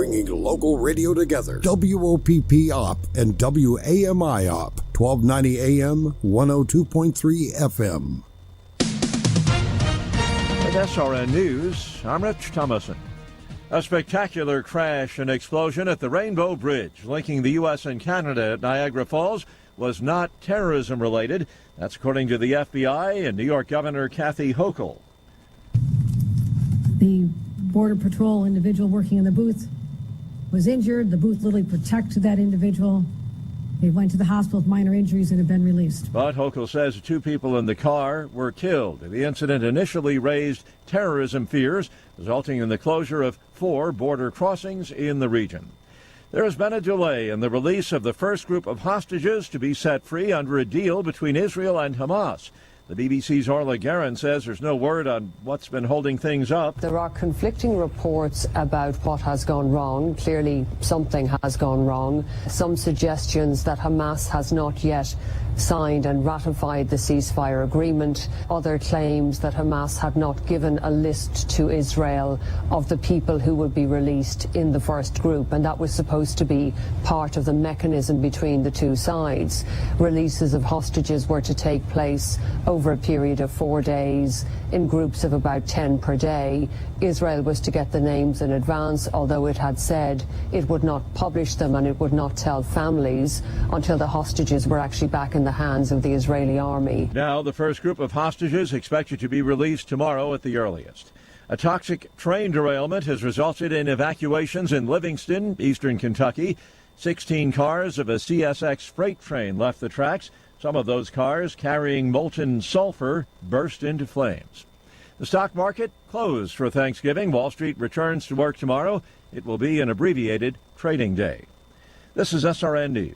bringing local radio together. WOPP Up and WAMI Up, 1290 AM, 102.3 FM. With SRN News, I'm Rich Thomason. A spectacular crash and explosion at the Rainbow Bridge linking the U.S. and Canada at Niagara Falls was not terrorism related. That's according to the FBI and New York Governor Kathy Hochul. The Border Patrol individual working in the booth was injured. The booth literally protected that individual. They went to the hospital with minor injuries and have been released. But Hochul says 2 people in the car were killed. The incident initially raised terrorism fears, resulting in the closure of 4 border crossings in the region. There has been a delay in the release of the first group of hostages to be set free under a deal between Israel and Hamas. The BBC's Orla Guerin says there's no word on what's been holding things up. There are conflicting reports about what has gone wrong. Clearly, something has gone wrong. Some suggestions that Hamas has not yet signed and ratified the ceasefire agreement. Other claims that Hamas had not given a list to Israel of the people who would be released in the first group, and that was supposed to be part of the mechanism between the two sides. Releases of hostages were to take place over a period of 4 days in groups of about 10 per day. Israel was to get the names in advance, although it had said it would not publish them and it would not tell families until the hostages were actually back in the hands of the Israeli army. Now the first group of hostages expected to be released tomorrow at the earliest. A toxic train derailment has resulted in evacuations in Livingston, eastern Kentucky. 16 cars of a CSX freight train left the tracks. Some of those cars carrying molten sulfur burst into flames. The stock market closed for Thanksgiving. Wall Street returns to work tomorrow. It will be an abbreviated trading day. This is SRN News.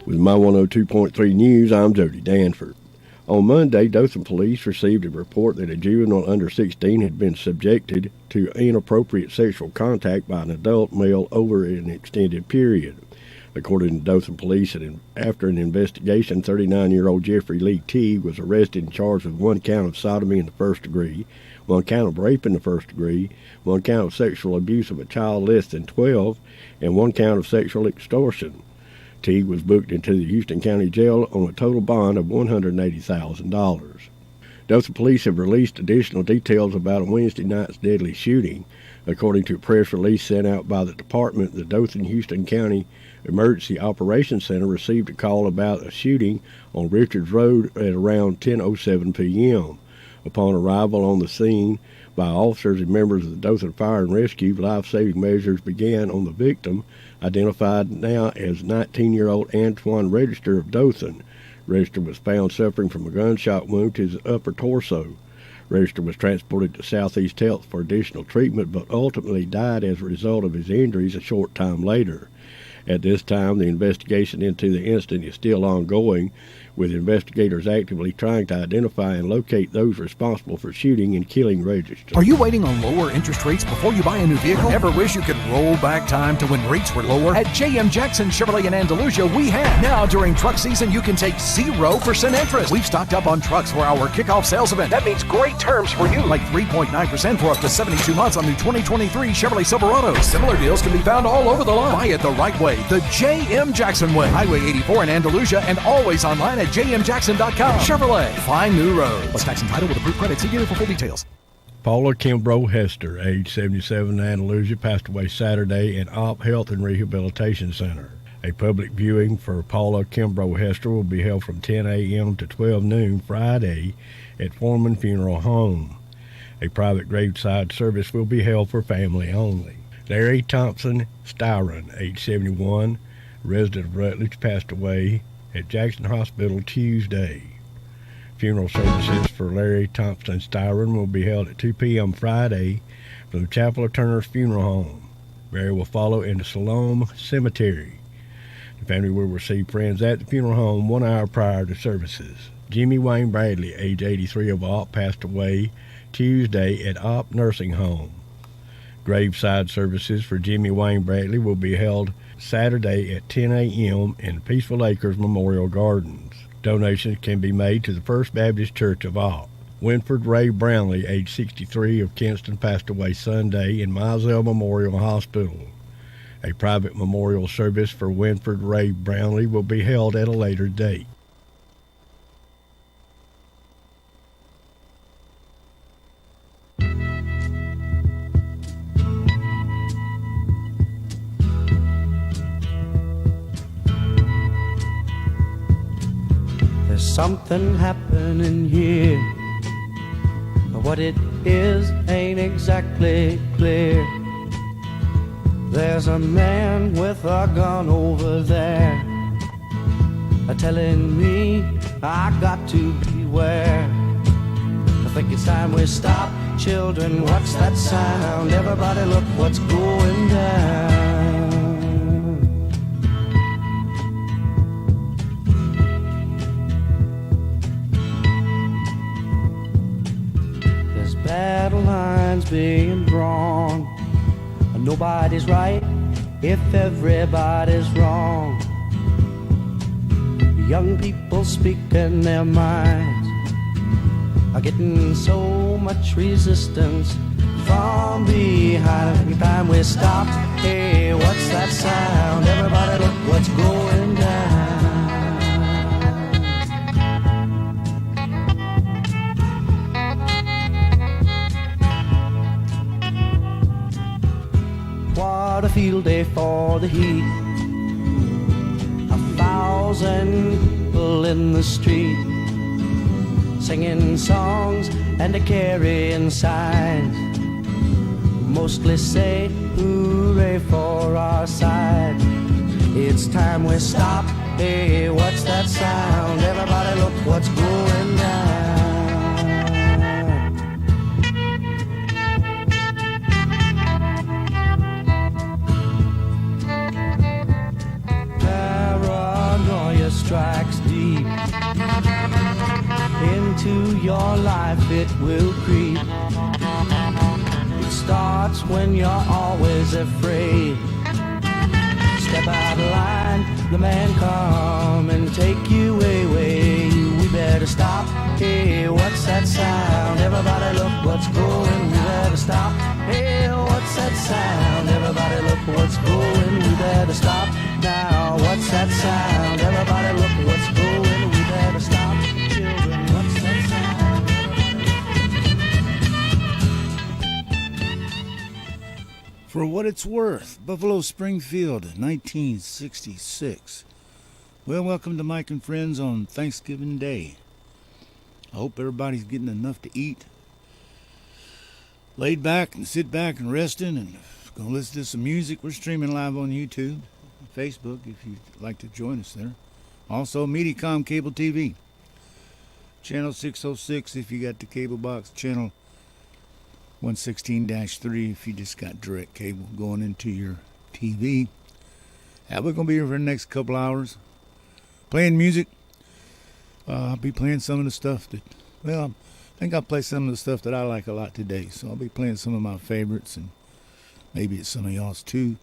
With my 102.3 News, I'm Jody Danford. On Monday, Dothan police received a report that a juvenile under 16 had been subjected to inappropriate sexual contact by an adult male over an extended period. According to Dothan police, after an investigation, 39-year-old Jeffrey Lee Teague was arrested and charged with 1 count of sodomy in the first degree, 1 count of rape in the first degree, 1 count of sexual abuse of a child less than 12, and 1 count of sexual extortion. Teague was booked into the Houston County Jail on a total bond of $180,000. Dothan police have released additional details about a Wednesday night's deadly shooting. According to a press release sent out by the department, the Dothan-Houston County Emergency Operations Center received a call about a shooting on Richards Road at around 10:07 p.m. Upon arrival on the scene by officers and members of the Dothan Fire and Rescue, life-saving measures began on the victim, identified now as 19-year-old Antoine Register of Dothan. Register was found suffering from a gunshot wound to his upper torso. Register was transported to Southeast Health for additional treatment, but ultimately died as a result of his injuries a short time later. At this time, the investigation into the incident is still ongoing, with investigators actively trying to identify and locate those responsible for shooting and killing Register. Are you waiting on lower interest rates before you buy a new vehicle? Ever wish you could roll back time to when rates were lower? At J.M. Jackson Chevrolet in Andalusia, we have. Now, during truck season, you can take 0% interest. We've stocked up on trucks for our kickoff sales event. That means great terms for you, like 3.9% for up to 72 months on new 2023 Chevrolet Silverados. Similar deals can be found all over the line. Buy it the right way, the J.M. Jackson way. Highway 84 in Andalusia and always online at jmjackson.com. Chevrolet, find new roads. Plus tax and title with approved credit. See dealer for full details. Paula Kimbrough Hester, age 77, in Andalusia, passed away Saturday at Op Health and Rehabilitation Center. A public viewing for Paula Kimbrough Hester will be held from 10 a.m. to 12 noon Friday at Foreman Funeral Home. A private graveside service will be held for family only. Larry Thompson Styron, age 71, resident of Rutledge, passed away at Jackson Hospital Tuesday. Funeral services for Larry Thompson Styron will be held at 2 p.m. Friday from the Chapel of Turner's Funeral Home. Burial will follow in the Siloam Cemetery. The family will receive friends at the funeral home 1 hour prior to services. Jimmy Wayne Bradley, age 83, of Opp, passed away Tuesday at Opp Nursing Home. Graveside services for Jimmy Wayne Bradley will be held Saturday at 10 a.m. in Peaceful Acres Memorial Gardens. Donations can be made to the First Baptist Church of Opp. Winford Ray Brownlee, age 63, of Kinston, passed away Sunday in Mizell Memorial Hospital. A private memorial service for Winford Ray Brownlee will be held at a later date. There's something happening here, but what it is ain't exactly clear. There's a man with a gun over there, telling me I got to beware. I think it's time we stop. Children, what's that sound? Everybody look what's going down. Battle lines being drawn. Nobody's right if everybody's wrong. Young people speaking their minds are getting so much resistance from behind. Every time we stop, hey, what's that sound? Everybody look what's going down. What a field day for the heat. 1,000 people in the street, singing songs and a carrying signs. Mostly say hooray for our side. It's time we stop. Hey, what's that sound? Everybody look what's going down. Strikes deep into your life, it will creep. It starts when you're always afraid. Step out of line, the man come and take you away. We better stop. Hey, what's that sound? Everybody look what's going. We better stop. Hey, what's that sound? Everybody look what's going. We better stop. Now, what's that sound? Everybody look what's going. We better stop. Children, what's that sound? For what it's worth, Buffalo Springfield, 1966. Well, welcome to Mike and Friends on Thanksgiving Day. I hope everybody's getting enough to eat. Laid back and sit back and resting and gonna listen to some music. We're streaming live on YouTube, Facebook, if you'd like to join us there. Also, Mediacom Cable TV, channel 606 if you got the cable box, channel 116-3 if you just got direct cable going into your TV. We're going to be here for the next couple hours playing music. I'll be playing some of the stuff that, well, I think I'll play some of the stuff that I like a lot today. So I'll be playing some of my favorites, and maybe it's some of y'all's too.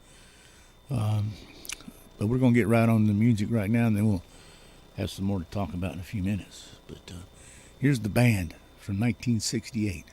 But we're going to get right on the music right now, and then we'll have some more to talk about in a few minutes. But here's the band from 1968.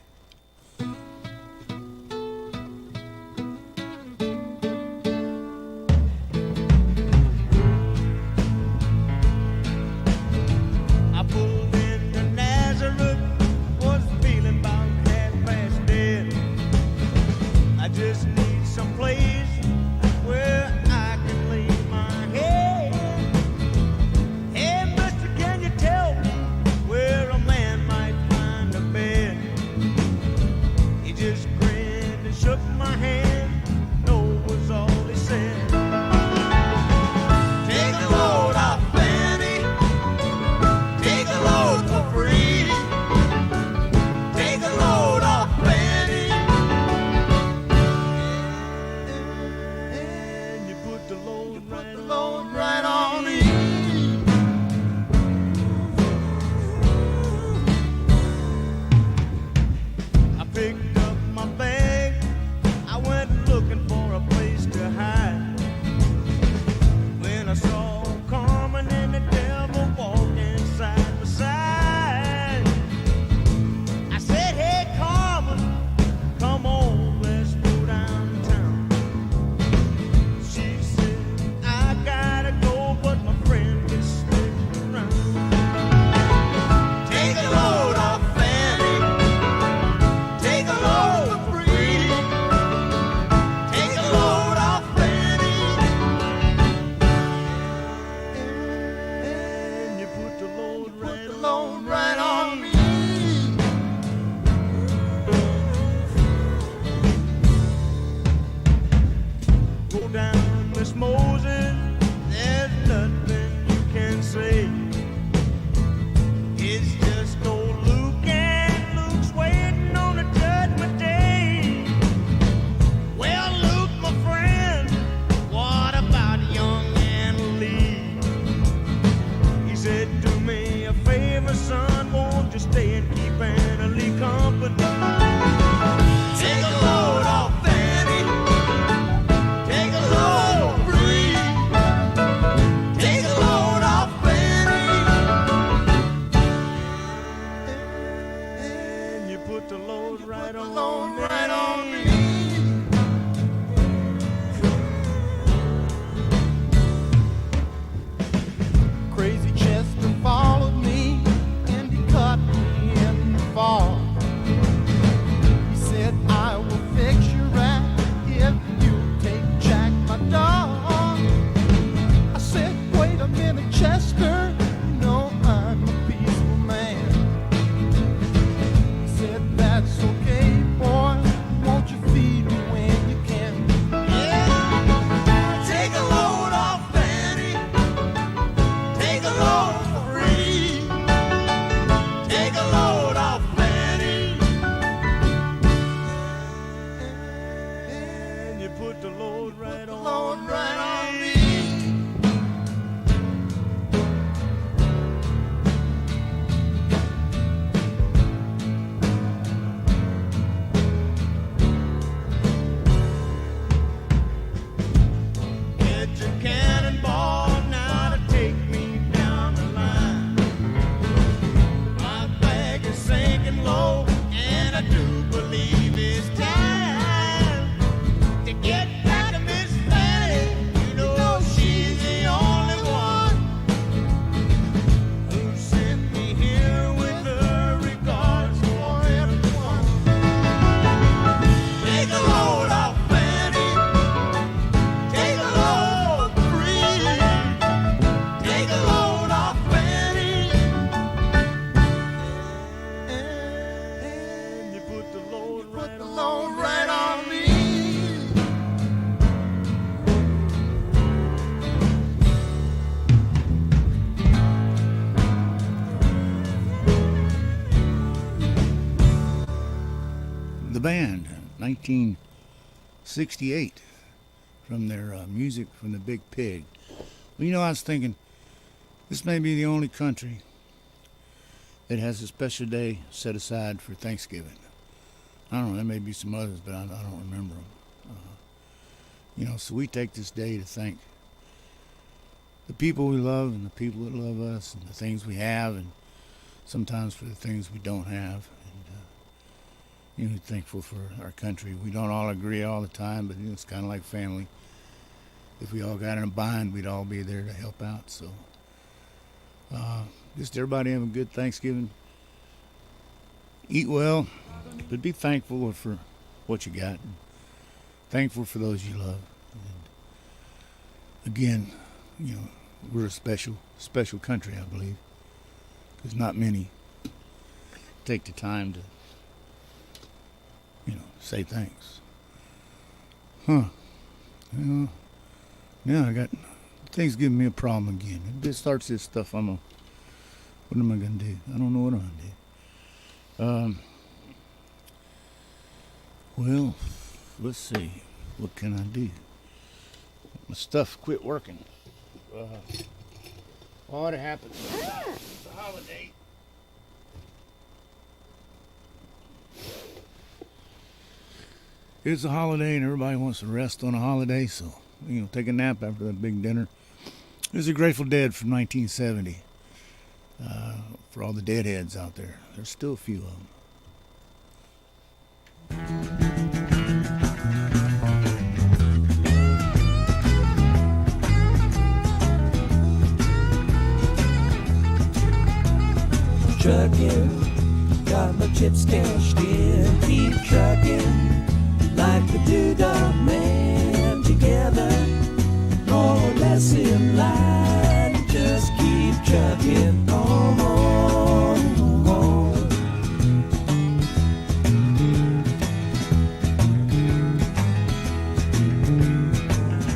looking for a place to hide. When I saw Carmen and the devil walking side by side, I said, hey Carmen, come on, let's go downtown. She said, I gotta go, but my friend can stick around. Take a load off Fanny, take a load for free. Take a load off Fanny, and you put the load right on me. Go down, Miss Moses, there's nothing you can say. It's just old Luke, and Luke's waiting on the judgment day. Well, Luke, my friend, what about young Anna Lee? He said, do me a favor, son, won't you stay and keep Anna Lee company? Take a load off Fanny, take a load free. Take a load off Fanny, and you put the load right on me. Crazy Chester followed me and he caught me in the fall. He said, I will fix you right if you take Jack, my dog. I said, wait a minute, Chester, you know I'm a peaceful man. He said, that's okay, boy, won't you feed me when you can? Yeah, take a load off Fanny, take a load for free. Take a load off Fanny, and you put the load right on me. Get your cannonball now to take me down the line. My bag is sinking low, and I do believe it's time to get back to Miss Fanny. You know she's the only one who sent me here with her regards for everyone. Take a load off Fanny, take a load free. Take a load off Fanny, and you put the load right on me. The band, 1968, from their music from the Big Pig. Well, you know, I was thinking, this may be the only country that has a special day set aside for Thanksgiving. I don't know, there may be some others, but I don't remember them. You know, so we take this day to thank the people we love and the people that love us and the things we have, and sometimes for the things we don't have. You know, thankful for our country. We don't all agree all the time, but you know, it's kind of like family. If we all got in a bind, we'd all be there to help out. So, just everybody have a good Thanksgiving. Eat well, but be thankful for what you got. And thankful for those you love. And again, you know, we're a special country, I believe, because not many take the time to, you know, say thanks. Well, now I got things giving me a problem again. If it starts this stuff, what am I gonna do? I don't know what I'm gonna do. Well, let's see. What can I do? My stuff quit working. What happened? It's a holiday. It's a holiday and everybody wants to rest on a holiday, so, take a nap after that big dinner. This is a Grateful Dead from 1970. For all the deadheads out there. There's still a few of them. Trucking, got my chips cashed in. Keep trucking, like the Doodah Man. Together, more or less in line. Just keep trucking on.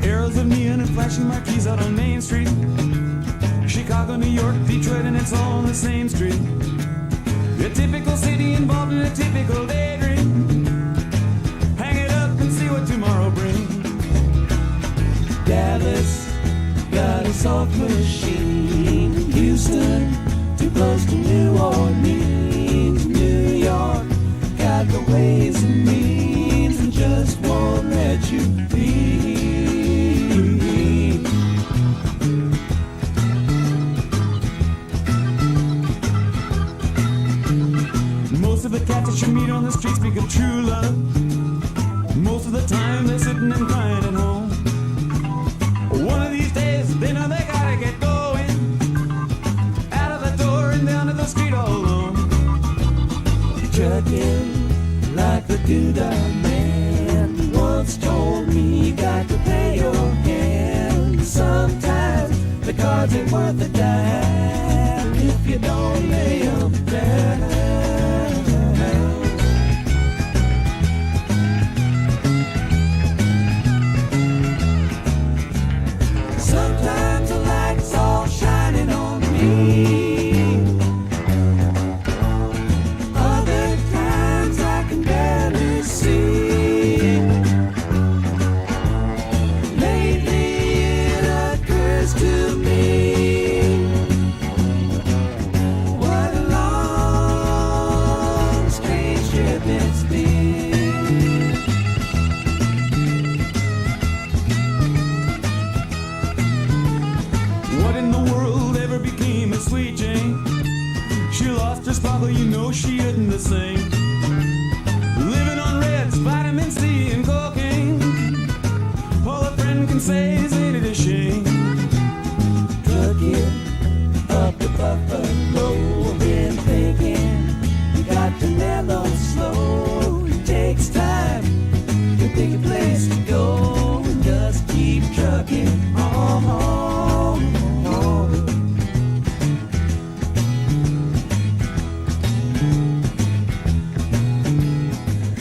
Arrows of neon and flashing marquees out on Main Street. Chicago, New York, Detroit, and it's all on the same street. A typical city involved in a typical daydream. Hang it up and see what tomorrow brings. Dallas got a soft machine. Houston, too close to New Orleans. New York got the ways and means and just won't let you be. Most of the cats that you meet on the street speak of true love. Most of the time they're sitting and crying at home. One of these days they know they gotta get going. Out of the door and down to the street all alone. Trucking like the Doodah Man once told me, you got to pay your hand. Sometimes the cards ain't worth a dime if you don't lay them down. Sometimes the light's all shining on me. Other times I can barely see. Lately it occurs to me, what a long, strange trip it's been. What in the world ever became of Sweet Jane? She lost her sparkle, you know she isn't the same. Living on Reds, vitamin C and cocaine. All a friend can say is ain't it a shame. Trucking up the Buffalo, been thinking you got to mellow slow. It takes time to pick a place to go and just keep trucking on.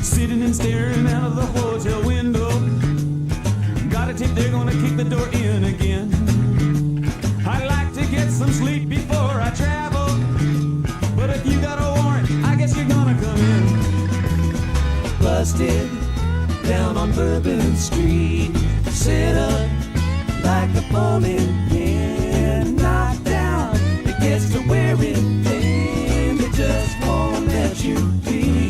Sitting and staring out of the hotel window. Got a tip they're gonna kick the door in again. I'd like to get some sleep before I travel, but if you got a warrant, I guess you're gonna come in. Busted down on Bourbon Street, set up like a bowling pin. Knocked down, it gets to wearing thin. It just won't let you be.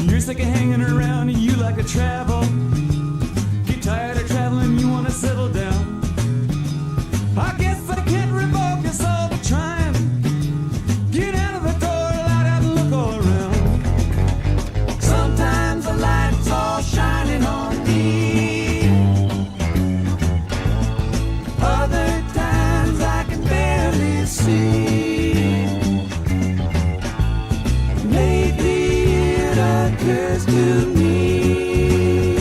You're sick of hanging around and you like to travel. Get tired of traveling, you wanna settle down. I guess I can't revoke your soul, but trying. Get out of the door, light out and look all around. Sometimes the light's all shining on me. Other times I can barely see. Lately it occurs to me,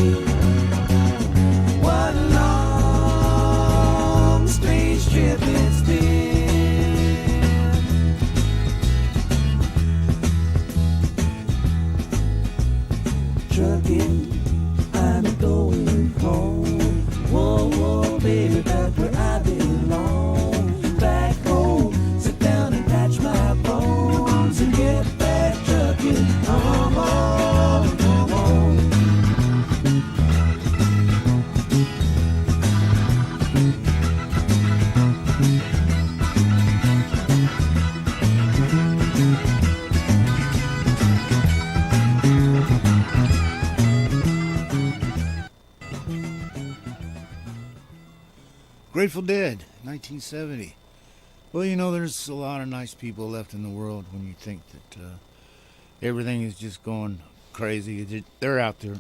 Grateful Dead, 1970. Well, you know, there's a lot of nice people left in the world when you think that everything is just going crazy. They're out there.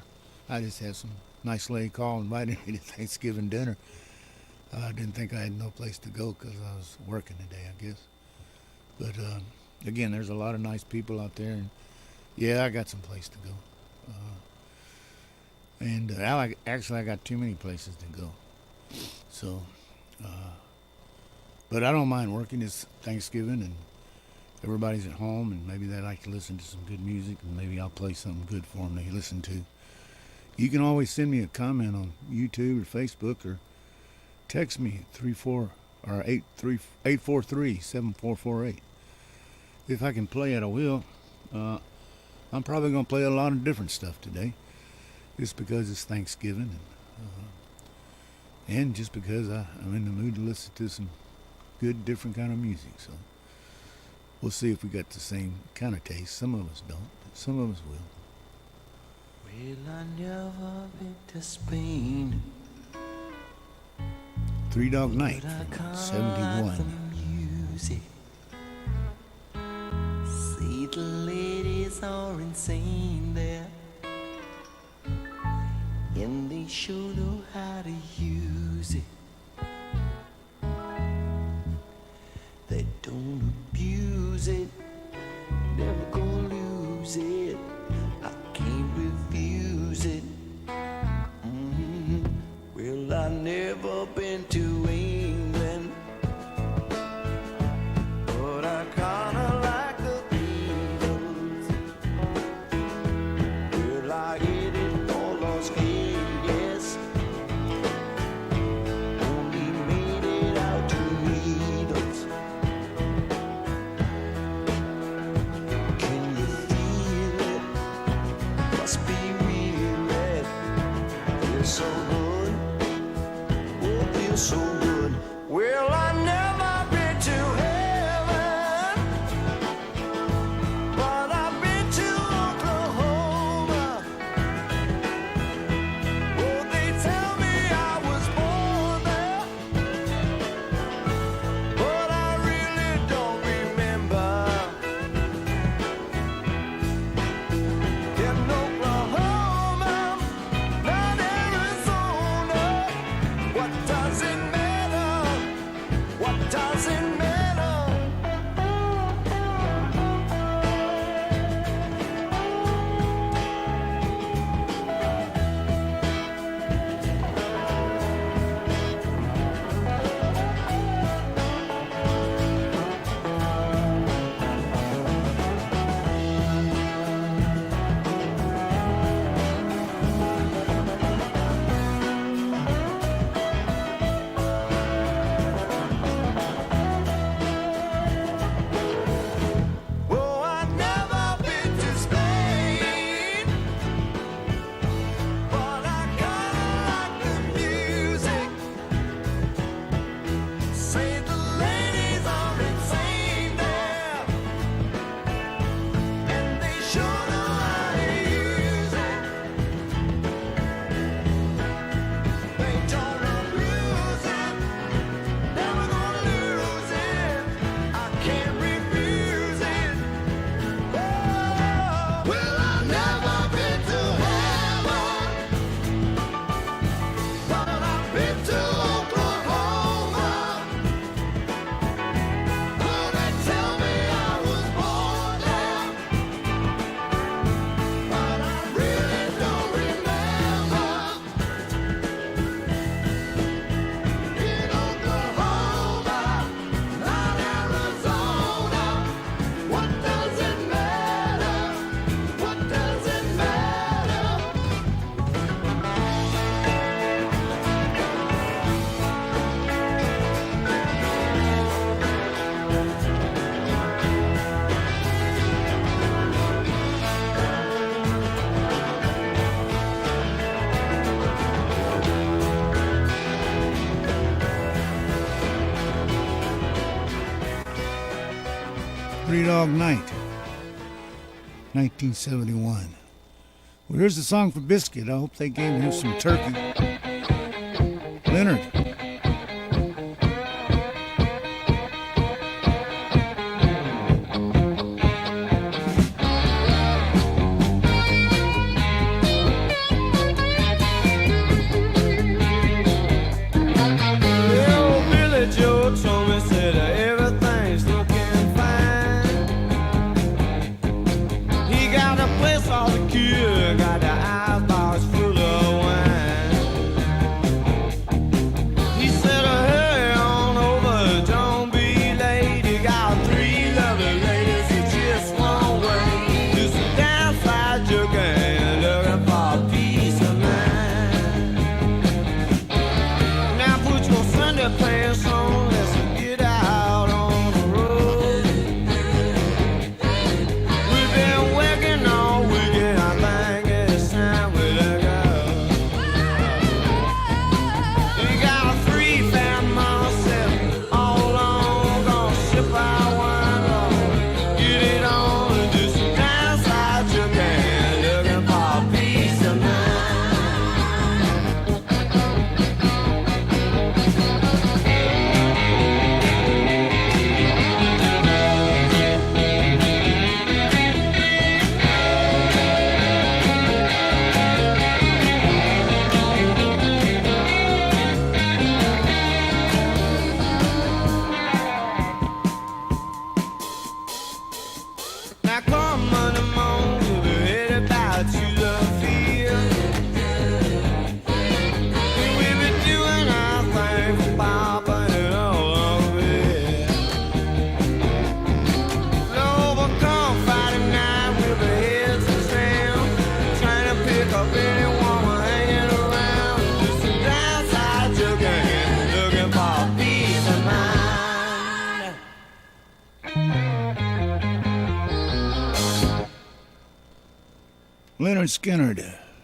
I just had some nice lady call and invited me to Thanksgiving dinner. I didn't think I had no place to go because I was working today, I guess. But again, there's a lot of nice people out there, and yeah, I got some place to go. And I got too many places to go. So, but I don't mind working. It's Thanksgiving, and everybody's at home, and maybe they like to listen to some good music, and maybe I'll play something good for them to listen to. You can always send me a comment on YouTube or Facebook, or text me at 843-7448. If I can play it, I will. I'm probably going to play a lot of different stuff today, just because it's Thanksgiving, and just because I'm in the mood to listen to some good, different kind of music. So we'll see if we got the same kind of taste. Some of us don't, but some of us will. Well, I never been to Spain. Three Dog Night from 71. Music. See, the ladies are insane there, and they sure know how to use it. They don't abuse it, never gonna lose it. I can't refuse it. Well, I never been to England, but I kinda like the Beatles. Well, I hit it for Las Vegas, only made it out to meet us. Can you feel it? Must be real, it feels so good, oh, feels so good. Well, I never been to heaven, but I've been to Oklahoma. Oh, they tell me I was born there, but I really don't remember. In Oklahoma, not Arizona. What does it matter? What does it matter? Oh, I've never been to Spain, but I kinda like the music. Say the ladies are insane there, and they sure know how to use it. They don't abuse it, never gonna lose it. I can't refuse it. Well, I've never been to heaven, but I've been to Oklahoma. Oh, they tell me I was born there, but I really don't remember. In Oklahoma, not Arizona. What does it matter? What does it matter? 3 Dog Night, 1971. Well, here's the song for Biscuit. I hope they gave him some turkey. Leonard. Leonard Skinner.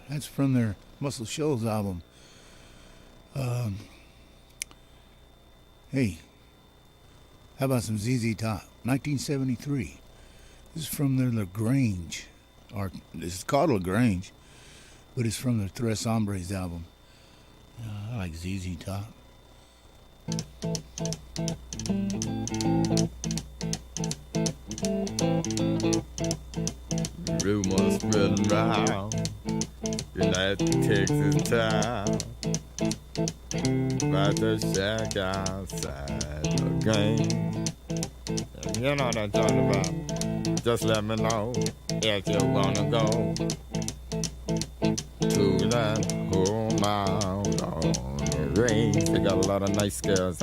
That's from their Muscle Shoals album. Hey, how about some ZZ Top? 1973. This is from their LaGrange. Or this is called LaGrange, but it's from their Tres Hombres album. I like ZZ Top. Rumors spreading round in that Texas town about the shack outside the game. You know what I'm talking about. Just let me know if you wanna go to that home out on the range. They got a lot of nice girls.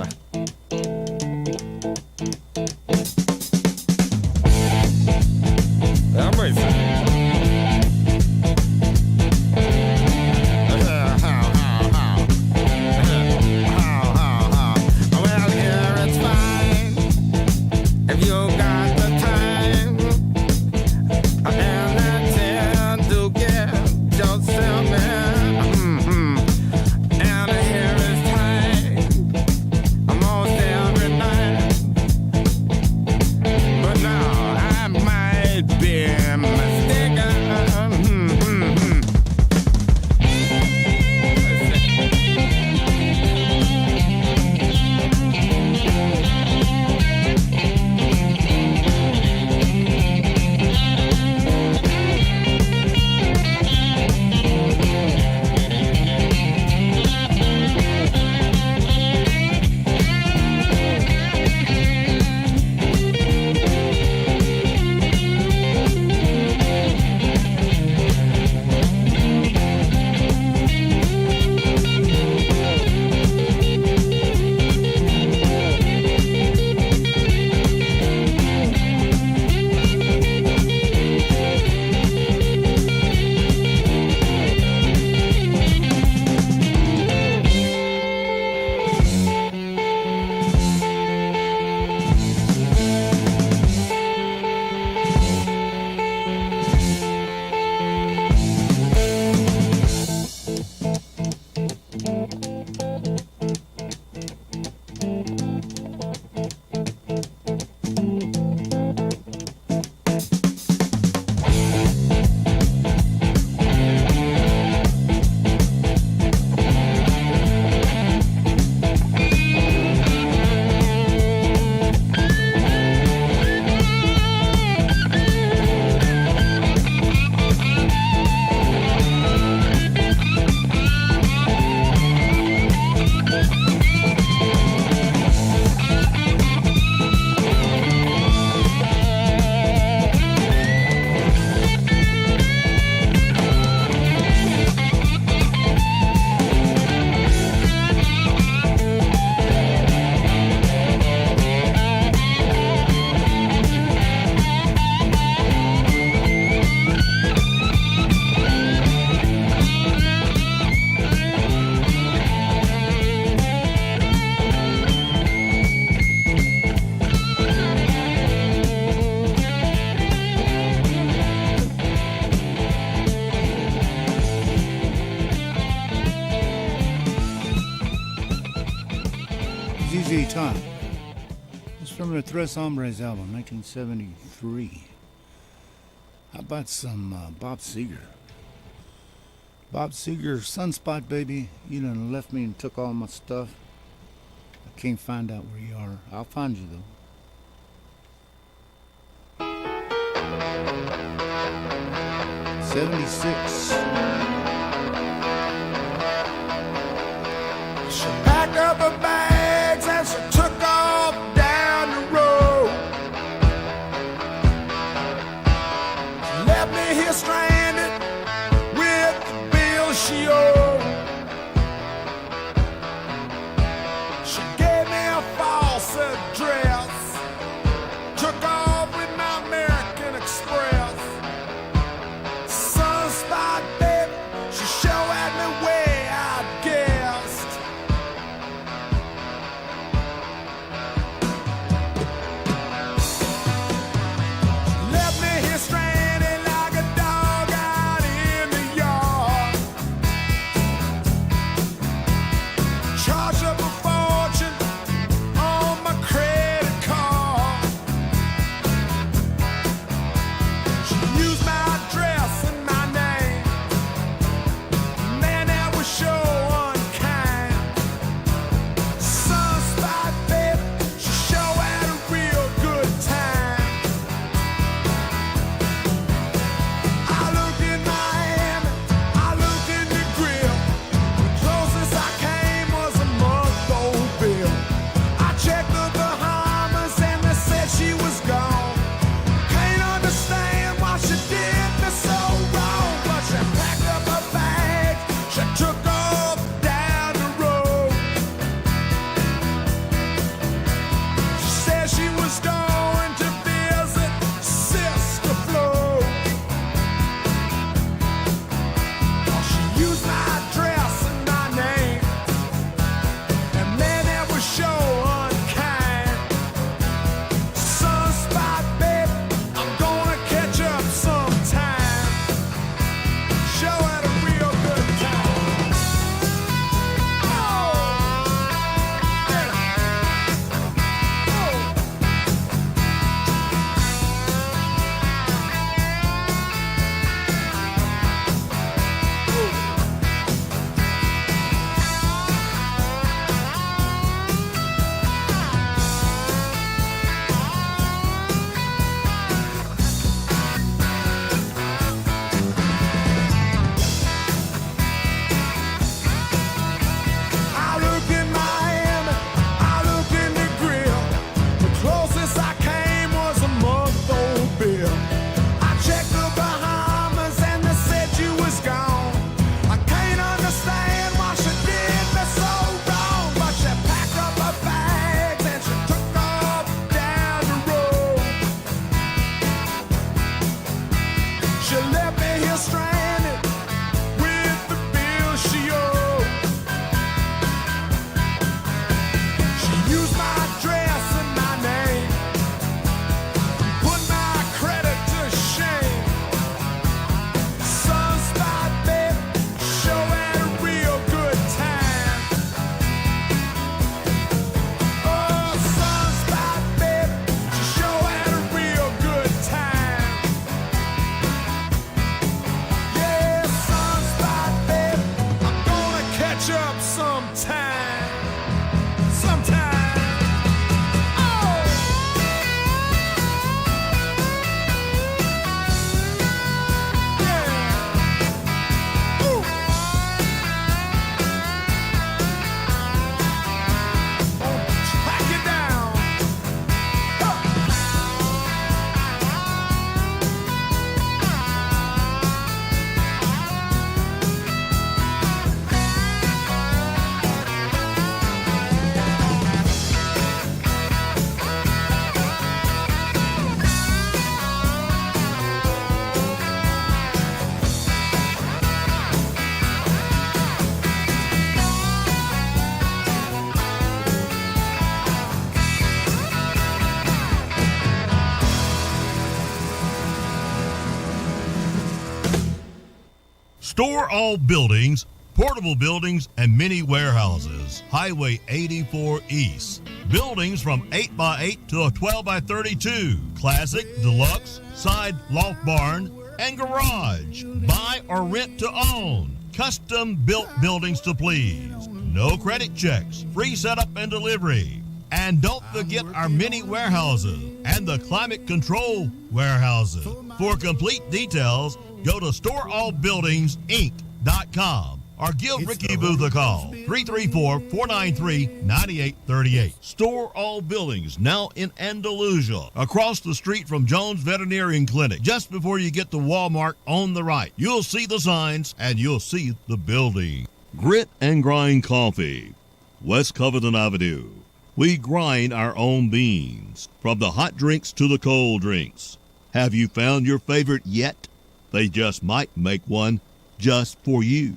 Top. It's from the Tres Hombres album, 1973. How about some Bob Seger? Bob Seger, Sunspot Baby, you done left me and took all my stuff. I can't find out where you are. I'll find you though. 76. She packed up her bags and she took off down the road. She left me here stranded with the bill she owed. She gave me a false address, took off with my American Express. Sunspot baby. Store all buildings, portable buildings, and mini warehouses. Highway 84 East. Buildings from 8x8 to a 12x32. Classic, deluxe, side loft barn, and garage. Buy or rent to own. Custom built buildings to please. No credit checks. Free setup and delivery. And don't forget our mini warehouses and the climate control warehouses. For complete details, go to storeallbuildingsinc.com or give Ricky Booth a call, 334-493-9838. Store All Buildings, now in Andalusia, across the street from Jones Veterinarian Clinic. Just before you get to Walmart on the right, you'll see the signs and you'll see the building. Grit and Grind Coffee, West Covington Avenue. We grind our own beans, from the hot drinks to the cold drinks. Have you found your favorite yet? They just might make one just for you.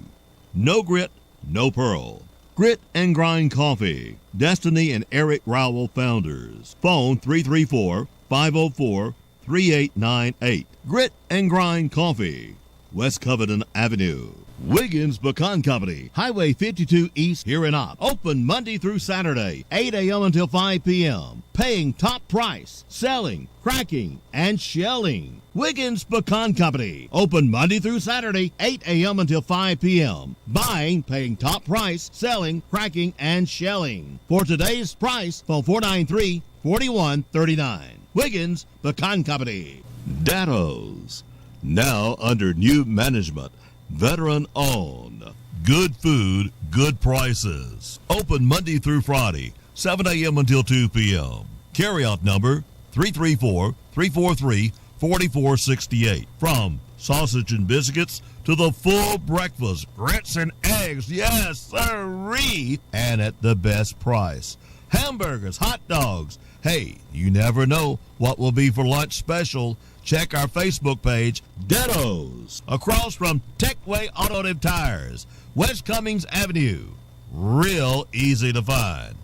No grit, no pearl. Grit and Grind Coffee. Destiny and Eric Rowell founders. Phone 334-504-3898. Grit and Grind Coffee. West Covington Avenue. Wiggins Pecan Company, Highway 52 East here in Opp. Open Monday through Saturday, 8 a.m. until 5 p.m. Paying top price, selling, cracking, and shelling. Wiggins Pecan Company, open Monday through Saturday, 8 a.m. until 5 p.m. Buying, paying top price, selling, cracking, and shelling. For today's price, phone 493-4139. Wiggins Pecan Company. Datto's, now under new management. Veteran owned. Good food, good prices. Open Monday through Friday, 7 a.m. until 2 p.m. Carryout number 334-343-4468. From sausage and biscuits to the full breakfast, grits and eggs, yes sirree, and at the best price. Hamburgers, hot dogs. Hey, you never know what will be for lunch special. Check our Facebook page, Datto's, across from Techway Automotive Tires, West Cummings Avenue. Real easy to find.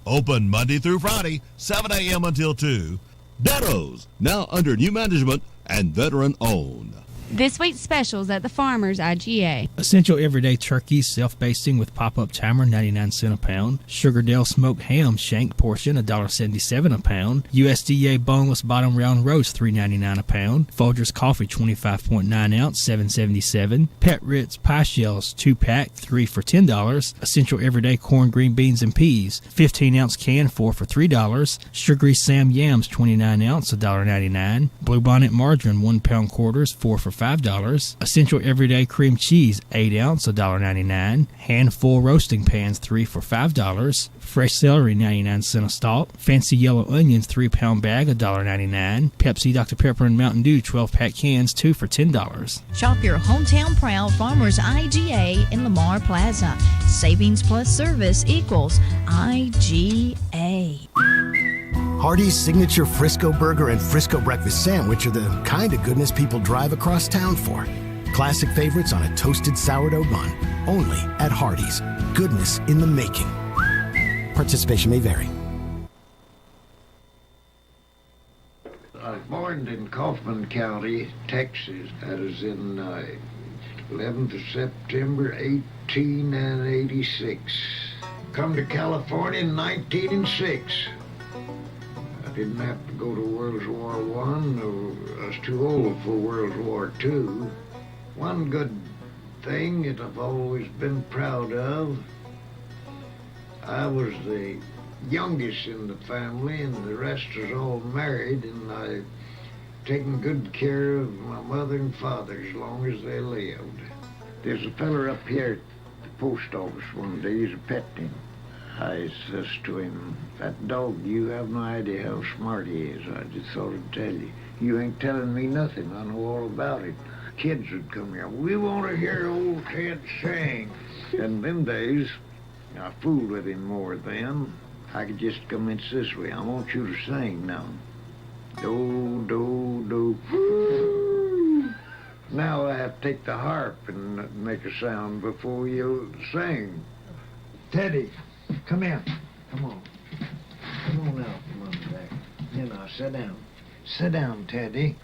Open Monday through Friday, 7 a.m. until 2. Datto's, now under new management and veteran owned. This week's specials at the Farmers IGA. Essential everyday turkey, self-basting with pop-up timer, 99 cents a pound. Sugardale smoked ham shank portion, $1.77 a pound. USDA boneless bottom round roast, $3.99 a pound. Folgers coffee, 25.9 ounce, $7.77. Pet Ritz pie shells, 2-pack, 3 for $10. Essential everyday corn, green beans, and peas, 15-ounce can, 4 for $3. Sugary Sam yams, 29 ounce, $1.99. Bluebonnet margarine, 1 pound quarters, 4 for $5. Essential everyday cream cheese, 8 ounce, $1.99. Handful roasting pans, 3 for $5. Fresh celery, 99 cents a stalk. Fancy yellow onions, 3-pound bag, $1.99. Pepsi, Dr. Pepper, and Mountain Dew, 12-pack cans, 2 for $10. Shop your hometown proud Farmers IGA in Lamar Plaza. Savings plus service equals IGA. Hardee's signature Frisco Burger and Frisco Breakfast Sandwich are the kind of goodness people drive across town for. Classic favorites on a toasted sourdough bun. Only at Hardee's. Goodness in the making. Participation may vary. I was born in Kaufman County, Texas. That is in 11th of September, 1886. Come to California in 1906. I didn't have to go to World War I. I was too old for World War II. One good thing that I've always been proud of, I was the youngest in the family, and the rest was all married, and I've taken good care of my mother and father as long as they lived. There's a feller up here at the post office one day, he's a pet him. I says to him, "That dog, you have no idea how smart he is. I just thought I'd tell you. You ain't telling me nothing. I know all about it." Kids would come here. "We want to hear old Ted sing." In them days, I fooled with him more then. I could just commence this way. "I want you to sing now. Do, do, do. Woo." Now I have to take the harp and make a sound before you sing. "Teddy, come here. Come on. Come on out from under there. Here now, sit down. Sit down, Teddy.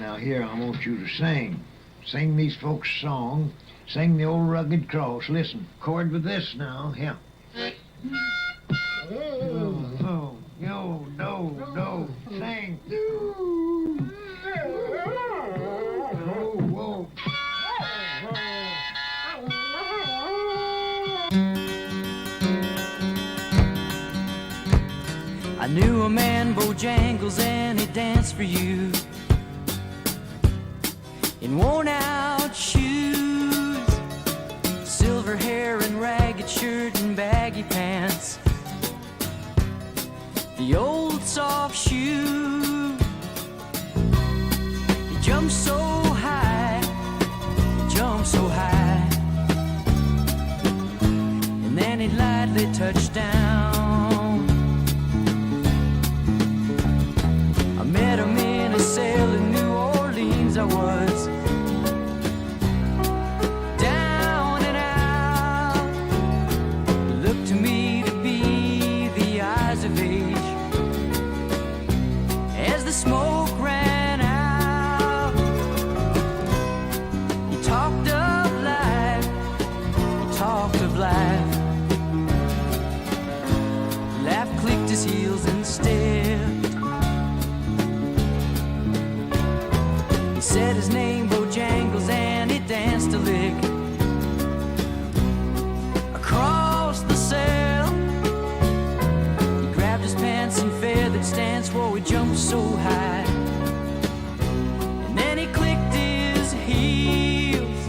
Now here, I want you to sing. sing these folks' song, sing the old rugged cross. Listen, chord with this now, yeah. Oh, no, sing. Whoa. I knew a man, Bojangles, and he danced for you in worn-out shoes, silver hair and ragged shirt and baggy pants, the old soft shoe. He jumped so high, and then he lightly touched down. I met him in a cell in New Orleans. I was down and out. It looked to me to be the eyes of age as the smoke ran out. He talked of life, Laugh clicked his heels and stepped. He said his name, Bojangles, and he danced a lick across the cell. He grabbed his pants and feathered stance, whoa, he jumped so high. And then he clicked his heels.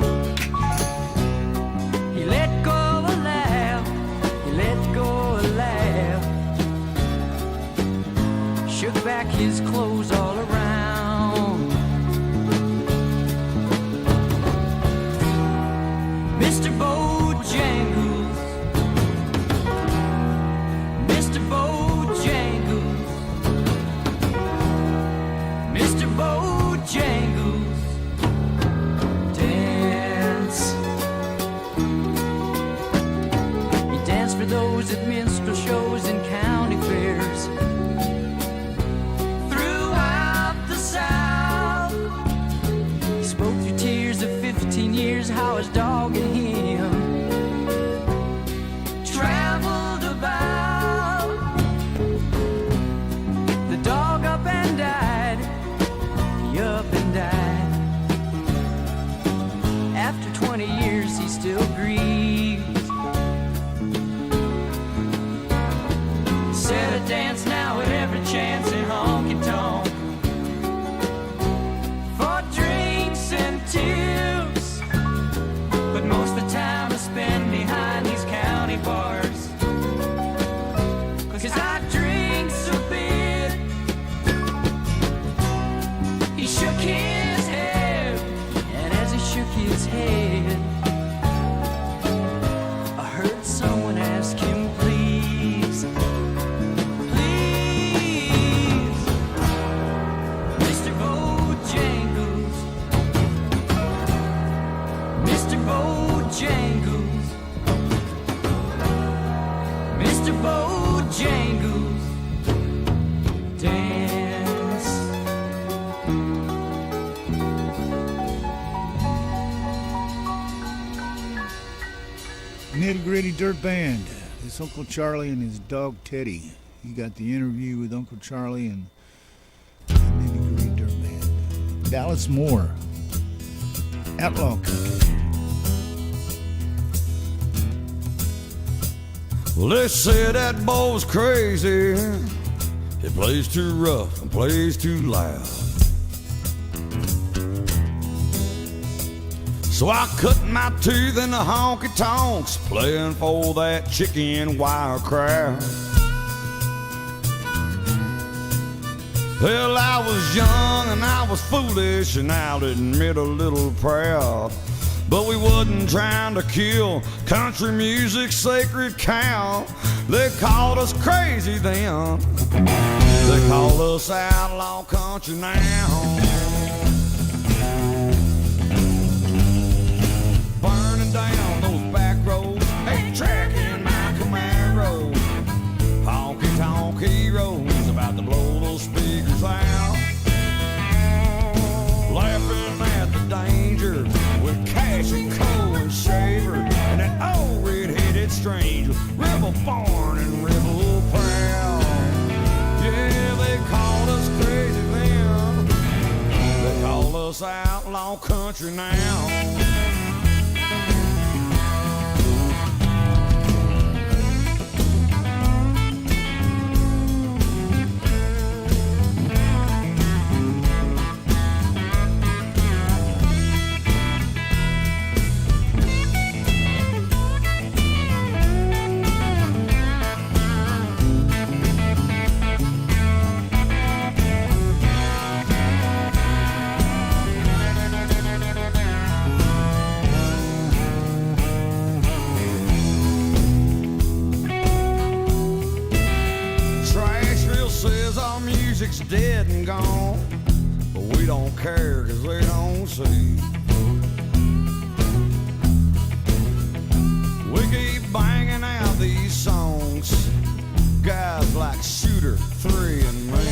He let go of a laugh, shook back his clothes all around. Mr. Bojangles, Mr. Bojangles, Mr. Bojangles, dance. He danced for those at minstrel shows and county fairs throughout the South. He spoke through tears of 15 years how his dog and him traveled about. The dog up and died, he up and died. After 20 years he still grieves. Said I dance now at every chance in honky-tonk for drinks and tips, but most of the time I spend behind these county bars, 'cause I drinks a bit. He shook his head, and as he shook his head, I heard someone ask him, please, please, Mr. Bojangles, Mr. Bojangles, Mr. Bojangles, dance. Nitty Gritty Dirt Band. It's Uncle Charlie and his dog Teddy. You got the interview with Uncle Charlie and Nitty Gritty Dirt Band. Dallas Moore, Outlaw Country. Well, they say that boy's crazy. He plays too rough and plays too loud. So I cut my teeth in the honky-tonks, playing for that chicken wire crowd. Well, I was young and I was foolish, and I'll admit a little proud. But we wasn't trying to kill country music's sacred cow. They called us crazy then. They call us outlaw country now. Burning down those back roads, 8-track in my Camaro. Honky-tonk heroes about to blow those speakers out. Laughing at the danger stranger, rebel born and rebel proud. Yeah, they called us crazy then. They call us outlaw country now. Dead and gone, but we don't care 'cause they don't see. We keep banging out these songs, guys like Shooter, 3 and me.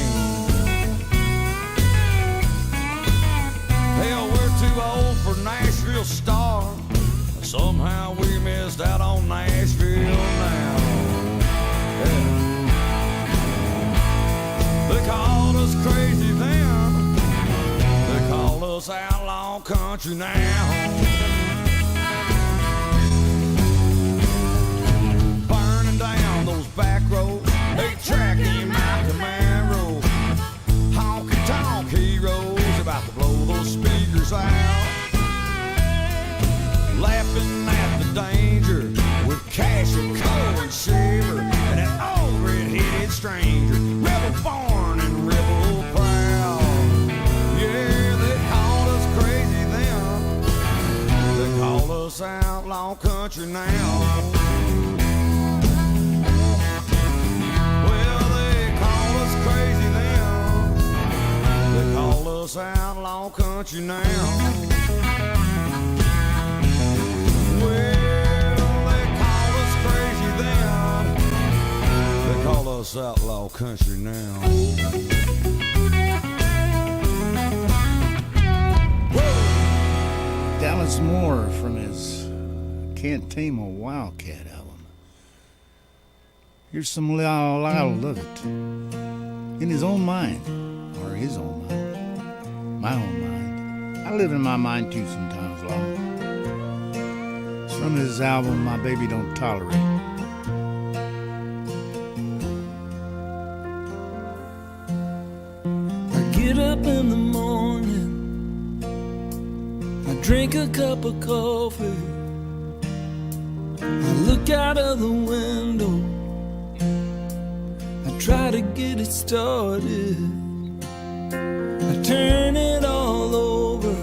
Hell, we're too old for Nashville Star. Somehow we missed out on Nashville now. Yeah. They called us crazy then. They call us outlaw country now. Burning down those back roads, 8-track in my command road. Honky-tonk heroes about to blow those speakers out. Laughing at the danger with Cash and Cole and Shiver and an old red-headed stranger, rebel born and rebel proud. Yeah, they called us crazy then. They call us outlaw country now. Well, they call us crazy then. They call us outlaw country now. Call us outlaw country now. Dallas Moore from his Can't Tame a Wildcat album. Here's some Lyle of it. In his own mind, or his own mind, my own mind. I live in my mind too sometimes, Lyle. It's from his album, My Baby Don't Tolerate. Get up in the morning, I drink a cup of coffee, I look out of the window, I try to get it started, I turn it all over,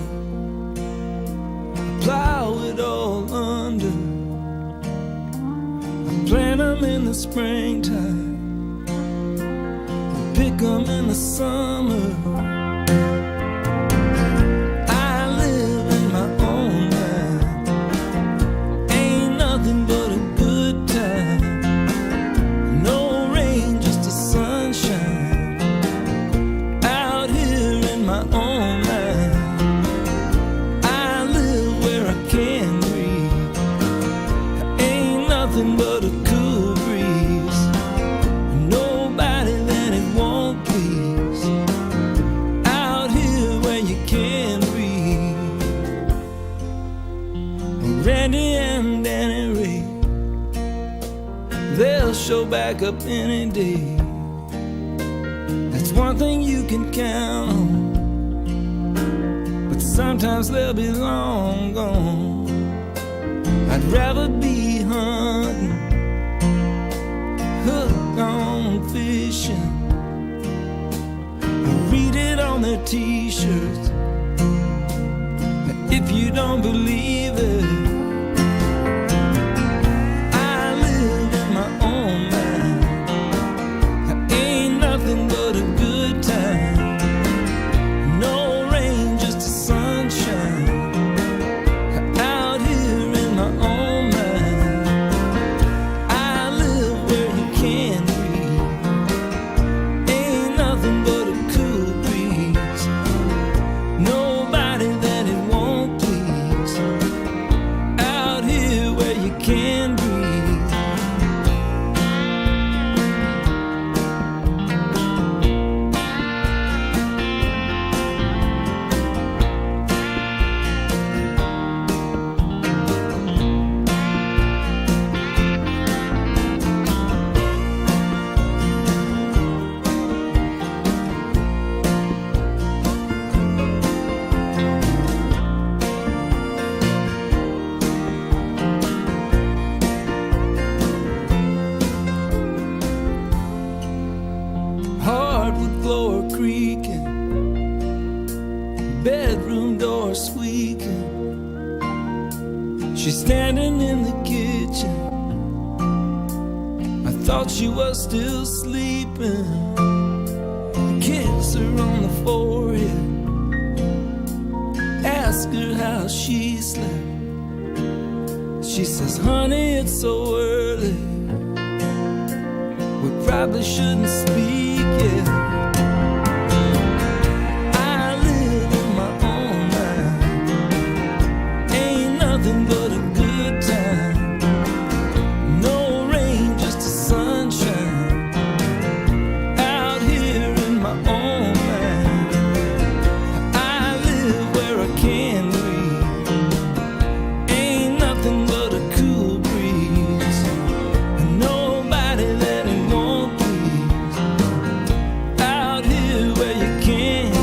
I plow it all under, I plant them in the springtime, pick them in the summer. I live in my own mind. Ain't nothing but a good time. No rain, just the sunshine. Out here in my own mind. I live where I can breathe. Ain't nothing but a cool breeze. Nobody that it won't please. Out here where you can breathe. Randy and Danny Ray, they'll show back up any day. That's one thing you can count on. But sometimes they'll be long gone. I'd rather be hunting, hooked on fishing. Read it on their t-shirts. If you don't believe it, I live in my own mind. Ain't nothing but a good time. No rain, just the sunshine. Out here in my own mind. I live where you can breathe. Ain't nothing but a cool breeze. Nobody that it won't please. squeaking. She's standing in the kitchen. I thought she was still sleeping. I kiss her on the forehead, ask her how she slept. She says, honey, it's so early, we probably shouldn't speak yet. I live in my own mind, ain't nothing but a good time. No rain, just the sunshine, out here in my own mind. I live where I can breathe, ain't nothing but a cool breeze, and nobody that it won't please. Out here where you can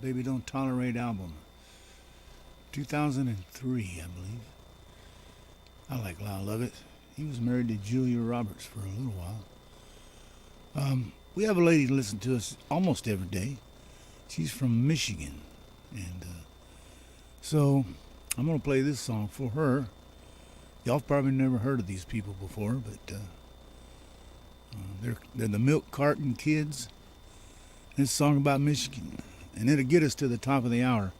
Baby Don't Tolerate album, 2003, I believe. I like Lyle Lovett. He was married to Julia Roberts for a little while. We have a lady who listens to us almost every day. She's from Michigan. And so I'm going to play this song for her. Y'all probably never heard of these people before, but they're the Milk Carton Kids. And it's a song about Michigan. And it'll get us to the top of the hour,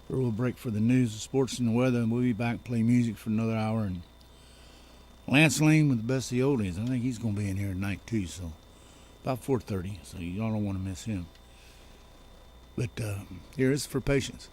where we'll break for the news, the sports, and the weather, and we'll be back, play music for another hour. And Lance Lane with the best of the oldies. I think he's going to be in here tonight, too, so about 4:30, so y'all don't want to miss him. But here is For Patience.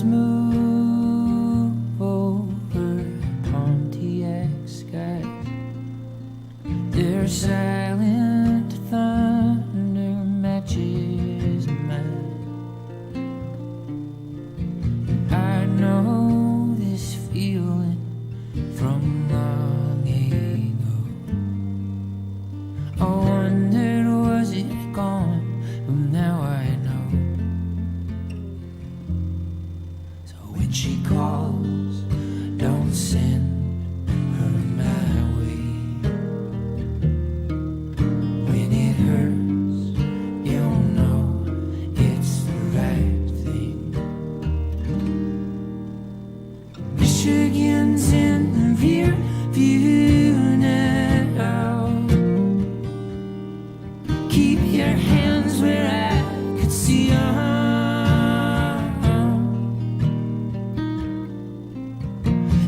Move over Pontiac skies. Their silent thunder matches mine. I know this feeling from long ago. I wondered, was it gone? But now I know. When she calls, don't send her my way. When it hurts, you'll know it's the right thing. Michigan's in the rear view now. Keep your hands where I could see them.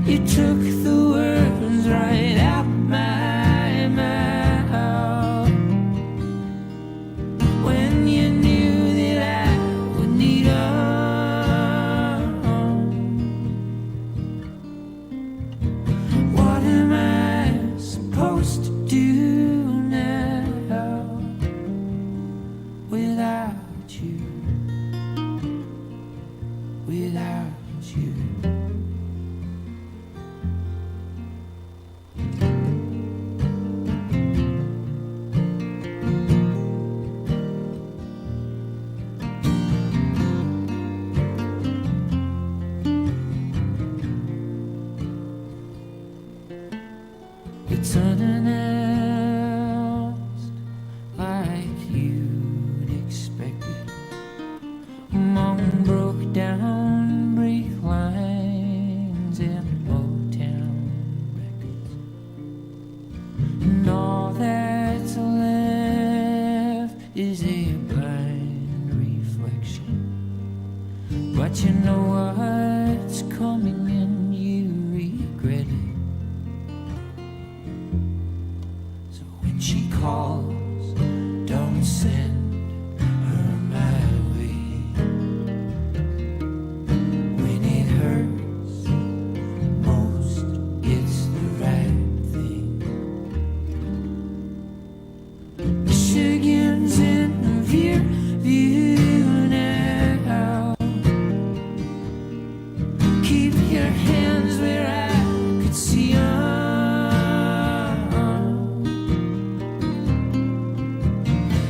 You took the words right out my mouth when you knew that I would need them. turning out like you'd expected, among broke down brick lines and Motown records, and all that's left is a blind reflection. But you know what's coming and you regret it. So when she calls, don't send her my way. When it hurts most, it's the right thing. Michigan's in view now. Keep your hands where I could see 'em.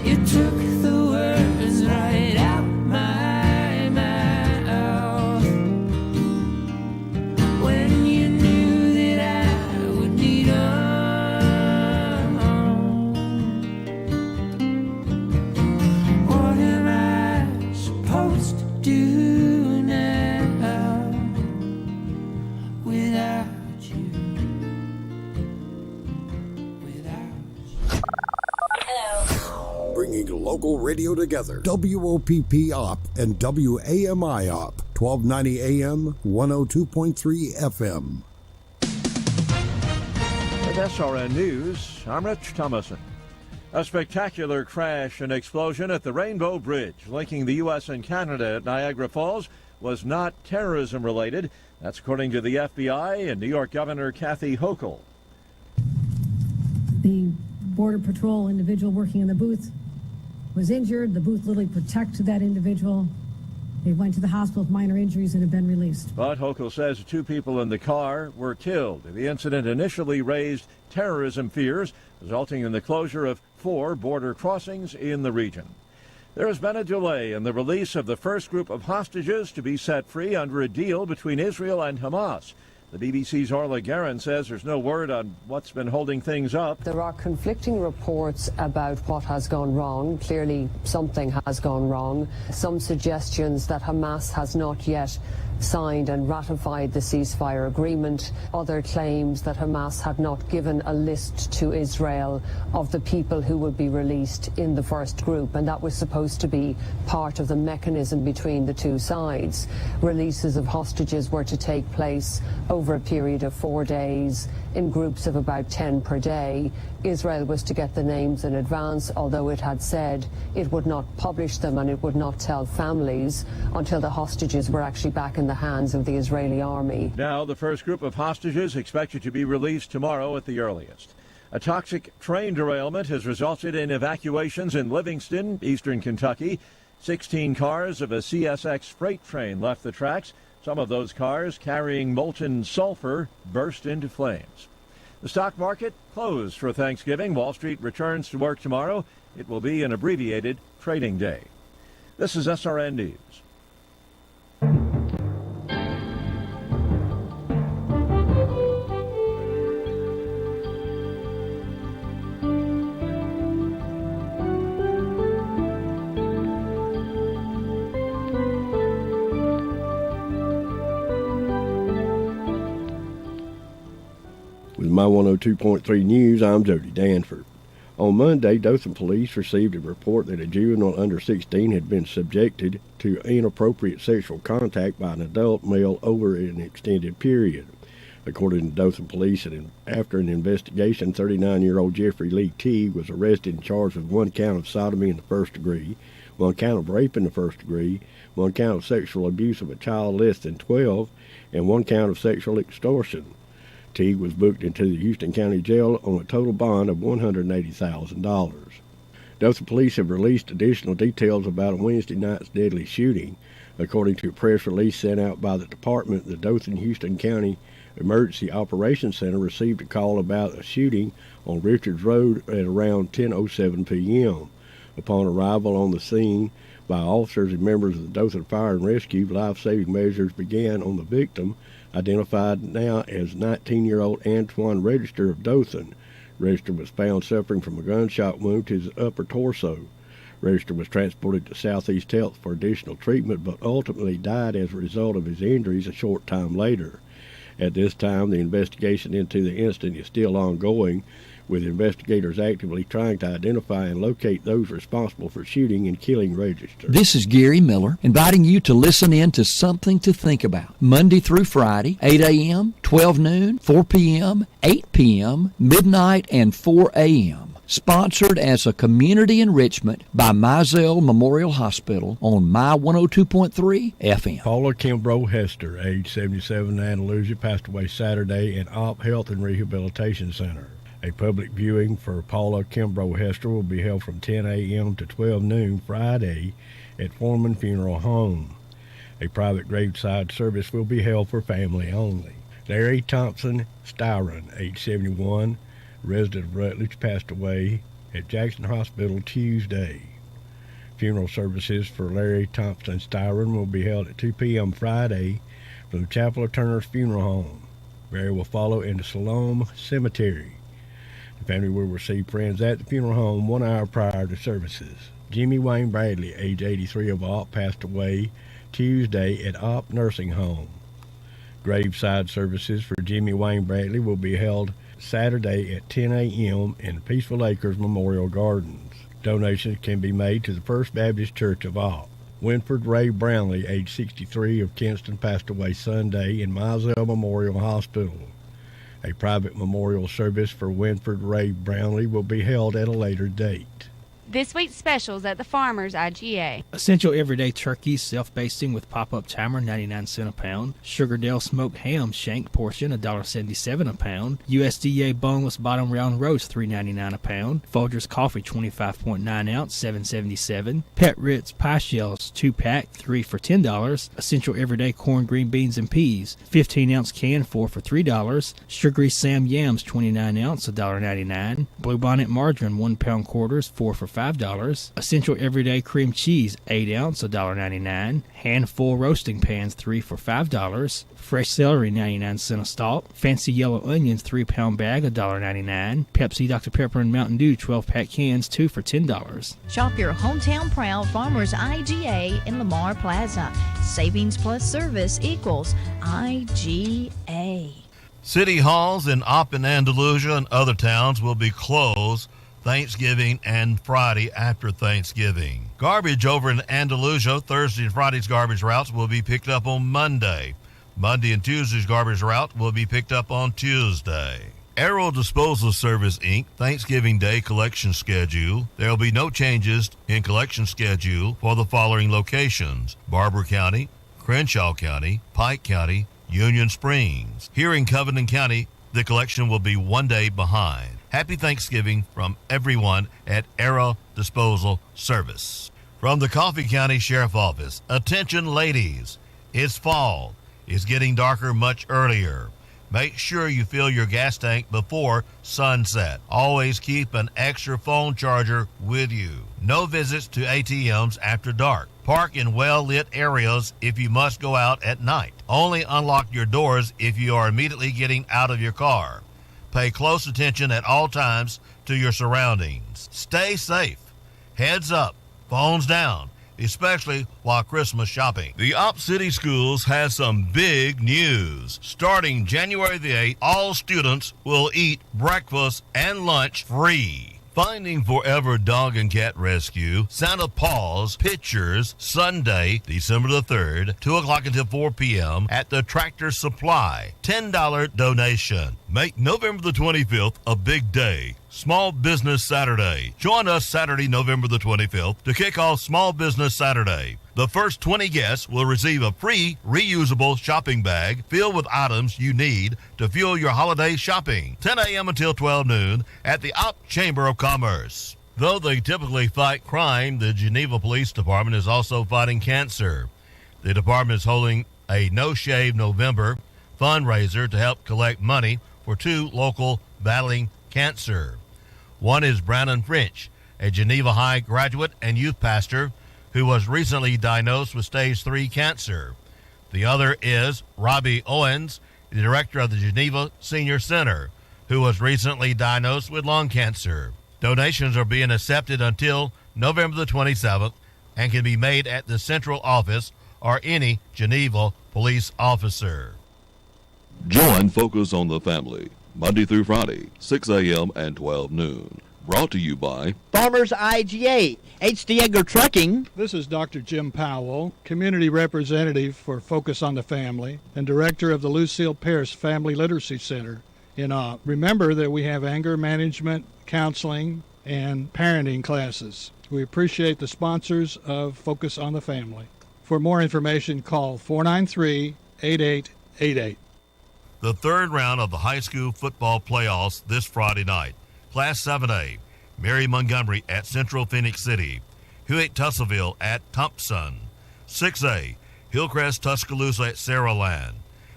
You took the words right out my mouth when you knew that I would need 'em. What am I supposed to do now without you? Bringing local radio together. WOPP Op and WAMI Op. 1290 AM, 102.3 FM. With SRN News, I'm Rich Thomason. A spectacular crash and explosion at the Rainbow Bridge linking the U.S. and Canada at Niagara Falls was not terrorism related. That's according to the FBI and New York Governor Kathy Hochul. The Border Patrol individual working in the booth was injured. The booth literally protected that individual. They went to the hospital with minor injuries and have been released. But Hochul says 2 people in the car were killed. The incident initially raised terrorism fears, resulting in the closure of 4 border crossings in the region. There has been a delay in the release of the first group of hostages to be set free under a deal between Israel and Hamas. The BBC's Orla Guerin says there's no word on what's been holding things up. There are conflicting reports about what has gone wrong. Clearly, something has gone wrong. Some suggestions that Hamas has not yet signed and ratified the ceasefire agreement. Other claims that Hamas had not given a list to Israel of the people who would be released in the first group, and that was supposed to be part of the mechanism between the two sides. Releases of hostages were to take place over a period of 4 days in groups of about 10 per day. Israel was to get the names in advance, although it had said it would not publish them and it would not tell families until the hostages were actually back in the hands of the Israeli army. Now the first group of hostages expected to be released tomorrow at the earliest. A toxic train derailment has resulted in evacuations in Livingston, eastern Kentucky. 16 cars of a CSX freight train left the tracks. Some of those cars carrying molten sulfur burst into flames. The stock market closed for Thanksgiving. Wall Street returns to work tomorrow. It will be an abbreviated trading day. This is SRN News. With my 102.3 News, I'm Jody Danford. On Monday, Dothan police received a report that a juvenile under 16 had been subjected to inappropriate sexual contact by an adult male over an extended period. According to Dothan police, after an investigation, 39-year-old Jeffrey Lee Teague was arrested and charged with 1 count of sodomy in the first degree, 1 count of rape in the first degree, 1 count of sexual abuse of a child less than 12, and 1 count of sexual extortion. Teague was booked into the Houston County Jail on a total bond of $180,000. Dothan police have released additional details about a Wednesday night's deadly shooting. According to a press release sent out by the department, the Dothan-Houston County Emergency Operations Center received a call about a shooting on Richards Road at around 10:07 p.m. Upon arrival on the scene by officers and members of the Dothan Fire and Rescue, life-saving measures began on the victim, identified now as 19-year-old Antoine Register of Dothan. Register was found suffering from a gunshot wound to his upper torso. Register was transported to Southeast Health for additional treatment, but ultimately died as a result of his injuries a short time later. At this time, the investigation into the incident is still ongoing, with investigators actively trying to identify and locate those responsible for shooting and killing Register. This is Gary Miller, inviting you to listen in to Something to Think About, Monday through Friday, 8 a.m., 12 noon, 4 p.m., 8 p.m., midnight, and 4 a.m. Sponsored as a community enrichment by Mizell Memorial Hospital on My 102.3 FM. Paula Kimbrough Hester, age 77, in Andalusia, passed away Saturday at OP Health and Rehabilitation Center. A public viewing for Paula Kimbrough Hester will be held from 10 a.m. to 12 noon Friday at Foreman Funeral Home. A private graveside service will be held for family only. Larry Thompson Styron, age 71, resident of Rutledge, passed away at Jackson Hospital Tuesday. Funeral services for Larry Thompson Styron will be held at 2 p.m. Friday from the Chapel of Turner's Funeral Home. Burial will follow in the Siloam Cemetery. The family will receive friends at the funeral home 1 hour prior to services. Jimmy Wayne Bradley, age 83, of Opp, passed away Tuesday at Opp Nursing Home. Graveside services for Jimmy Wayne Bradley will be held Saturday at 10 a.m. in Peaceful Acres Memorial Gardens. Donations can be made to the First Baptist Church of Opp. Winford Ray Brownlee, age 63, of Kinston, passed away Sunday in Mizell Memorial Hospital. A private memorial service for Winford Ray Brownlee will be held at a later date. This week's specials at the Farmers IGA. Essential everyday turkey, self-basting with pop-up timer, 99 cents a pound. Sugardale smoked ham shank portion, $1.77 a pound. USDA boneless bottom round roast, $3.99 a pound. Folgers coffee, 25.9 ounce, $7.77. Pet Ritz pie shells, 2-pack, 3 for $10. Essential everyday corn, green beans, and peas, 15-ounce can, 4 for $3. Sugary Sam yams, 29 ounce, $1.99. Bluebonnet margarine, 1 pound quarters, 4 for $5. Essential everyday cream cheese, 8 ounce, $1.99. Handful roasting pans, 3 for $5. Fresh celery, 99 cents a stalk. Fancy yellow onions, 3-pound bag, $1.99. Pepsi, Dr. Pepper, and Mountain Dew, 12-pack cans, 2 for $10. Shop your hometown proud Farmers IGA in Lamar Plaza. Savings plus service equals IGA. City halls in Opp and Andalusia and other towns will be closed Thanksgiving and Friday after Thanksgiving. Garbage over in Andalusia, Thursday and Friday's garbage routes will be picked up on Monday. Monday and Tuesday's garbage route will be picked up on Tuesday. Arrow Disposal Service, Inc., Thanksgiving Day collection schedule. There will be no changes in collection schedule for the following locations: Barber County, Crenshaw County, Pike County, Union Springs. Here in Covington County, the collection will be 1 day behind. Happy Thanksgiving from everyone at Arrow Disposal Service. From the Coffee County Sheriff Office, attention ladies, it's fall. It's getting darker much earlier. Make sure you fill your gas tank before sunset. Always keep an extra phone charger with you. No visits to ATMs after dark. Park in well-lit areas if you must go out at night. Only unlock your doors if you are immediately getting out of your car. Pay close attention at all times to your surroundings. Stay safe. Heads up. Phones down, especially while Christmas shopping. The Opp City Schools has some big news. Starting January the 8th, all students will eat breakfast and lunch free. Finding Forever Dog and Cat Rescue, Santa Paws Pictures, Sunday, December the 3rd, 2 o'clock until 4 p.m. at the Tractor Supply. $10 donation. Make November the 25th a big day. Small Business Saturday. Join us Saturday, November the 25th to kick off Small Business Saturday. The first 20 guests will receive a free reusable shopping bag filled with items you need to fuel your holiday shopping. 10 a.m. until 12 noon at the Opp Chamber of Commerce. Though they typically fight crime, the Geneva Police Department is also fighting cancer. The department is holding a No Shave November fundraiser to help collect money for 2 local battling cancer. One is Brandon French, a Geneva High graduate and youth pastor who was recently diagnosed with stage 3 cancer. The other is Robbie Owens, the director of the Geneva Senior Center, who was recently diagnosed with lung cancer. Donations are being accepted until November the 27th and can be made at the central office or any Geneva police officer. Join Focus on the Family, Monday through Friday, 6 a.m. and 12 noon. Brought to you by Farmers IGA, H. Diego Trucking. This is Dr. Jim Powell, Community Representative for Focus on the Family and Director of the Lucille Pierce Family Literacy Center in Op. Remember that we have anger management, counseling, and parenting classes. We appreciate the sponsors of Focus on the Family. For more information, call 493-8888. The third round of the high school football playoffs this Friday night. Class 7A, Mary Montgomery at Central Phoenix City. Hewitt Tussaville at Thompson. 6A, Hillcrest Tuscaloosa at Saraland.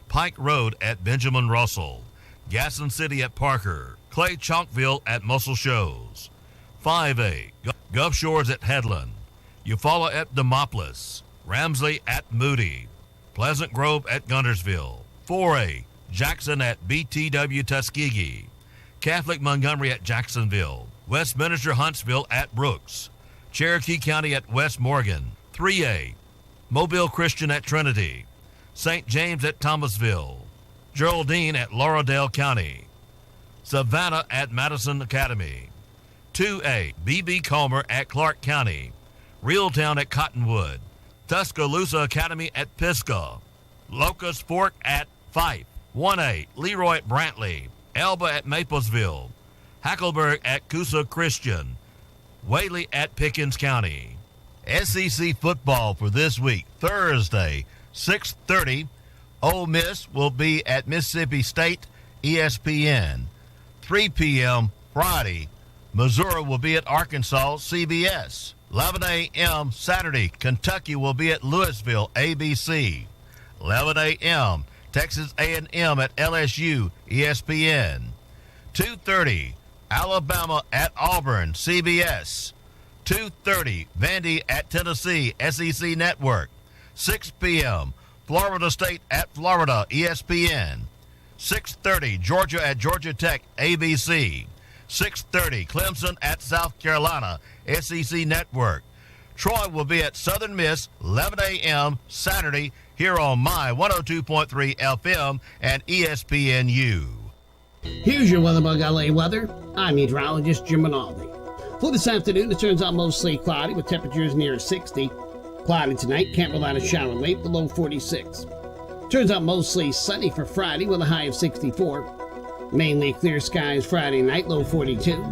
Pike Road at Benjamin Russell. Gaston City at Parker. Clay Chalkville at Muscle Shoals. 5A, Gulf Shores at Headland. Eufaula at Demopolis. Ramsley at Moody. Pleasant Grove at Guntersville. 4A, Jackson at BTW Tuskegee. Catholic Montgomery at Jacksonville. Westminster Huntsville at Brooks. Cherokee County at West Morgan. 3A, Mobile Christian at Trinity. St. James at Thomasville. Geraldine at Laureldale County. Savannah at Madison Academy. 2A, B.B. Comer at Clark County. Reeltown at Cottonwood. Tuscaloosa Academy at Pisgah. Locust Fork at Fife. 1A, Leroy at Brantley. Elba at Maplesville. Hackleburg at Coosa Christian. Whaley at Pickens County. SEC football for this week. Thursday, 6:30. Ole Miss will be at Mississippi State, ESPN. 3 p.m. Friday, Missouri will be at Arkansas, CBS. 11 a.m. Saturday, Kentucky will be at Louisville, ABC. 11 a.m., Texas A&M at LSU, ESPN. 2:30, Alabama at Auburn, CBS. 2:30, Vandy at Tennessee, SEC Network. 6 p.m., Florida State at Florida, ESPN. 6:30, Georgia at Georgia Tech, ABC. 6:30, Clemson at South Carolina, SEC Network. Troy will be at Southern Miss, 11 a.m. Saturday, here on my 102.3 FM and ESPNU. Here's your WeatherBug LA weather. I'm meteorologist Jim Rinaldi. For this afternoon, it turns out mostly cloudy with temperatures near 60. Cloudy tonight, can't rely on a shower late, the low 46. Turns out mostly sunny for Friday with a high of 64. Mainly clear skies Friday night, low 42.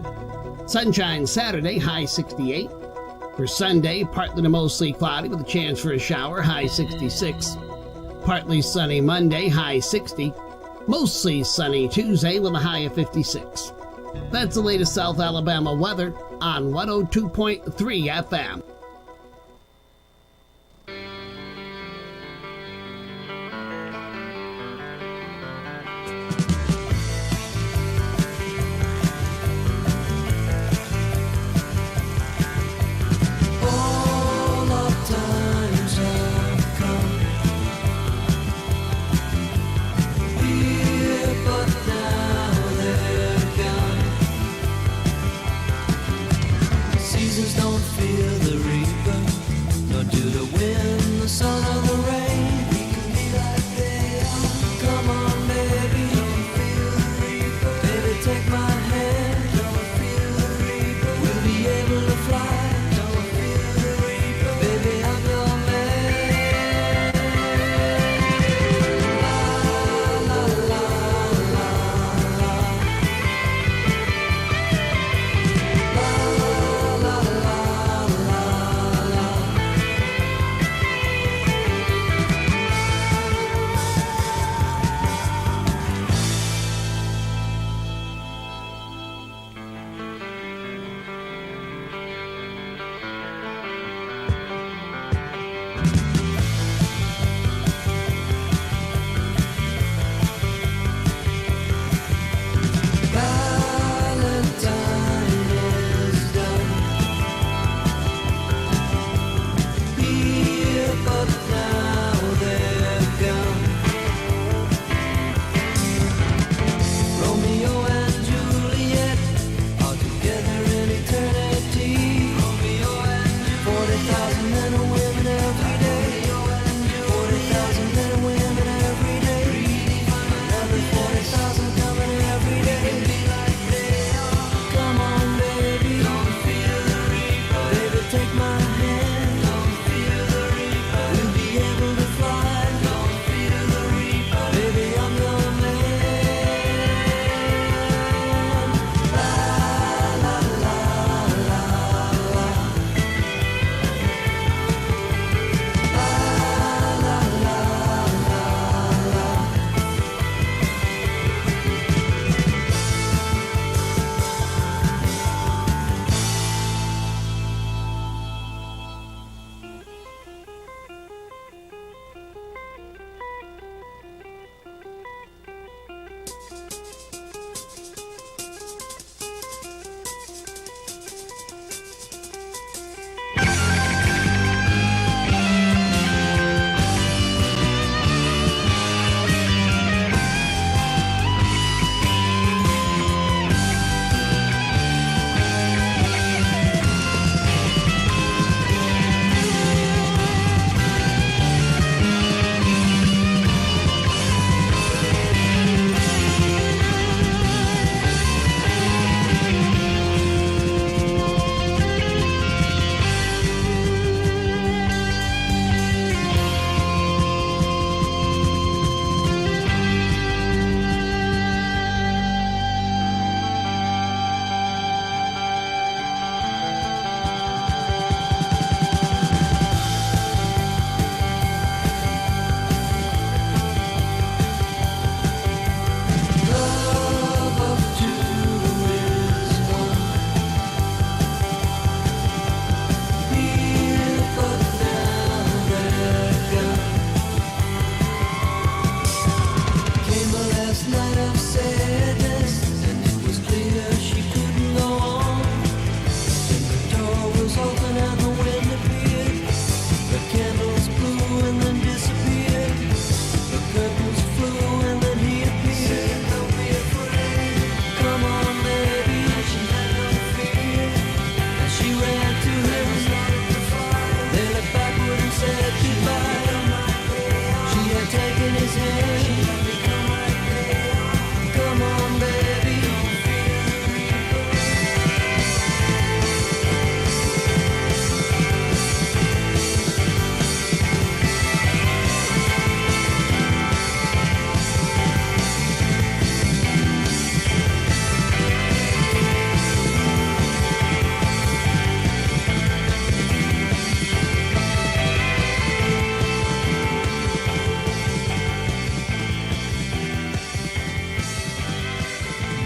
Sunshine Saturday, high 68. For Sunday, partly to mostly cloudy with a chance for a shower, high 66. Partly sunny Monday, high 60. Mostly sunny Tuesday with a high of 56. That's the latest South Alabama weather on 102.3 FM. Seasons don't feel the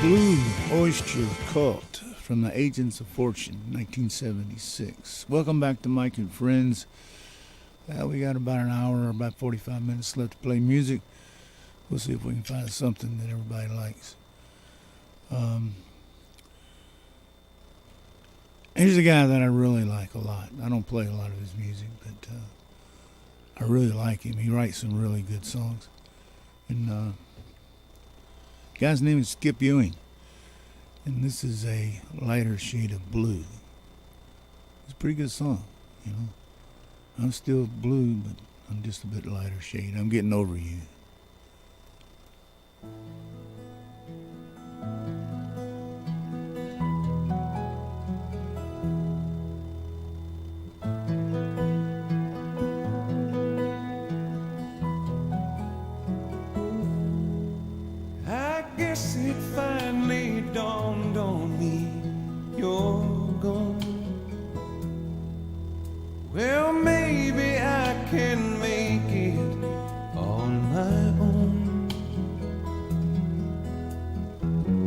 Blue Oyster Cult from the Agents of Fortune, 1976. Welcome back to Mike and Friends. We got about an hour or about 45 minutes left to play music. We'll see if we can find something that everybody likes. Here's a guy that I really like a lot. I don't play a lot of his music, but I really like him. He writes some really good songs. And the guy's name is Skip Ewing. And this is a lighter shade of blue. It's a pretty good song, you know. I'm still blue, but I'm just a bit lighter shade. I'm getting over you. I guess it finally dawned on me you're gone. Well, maybe I can make it on my own.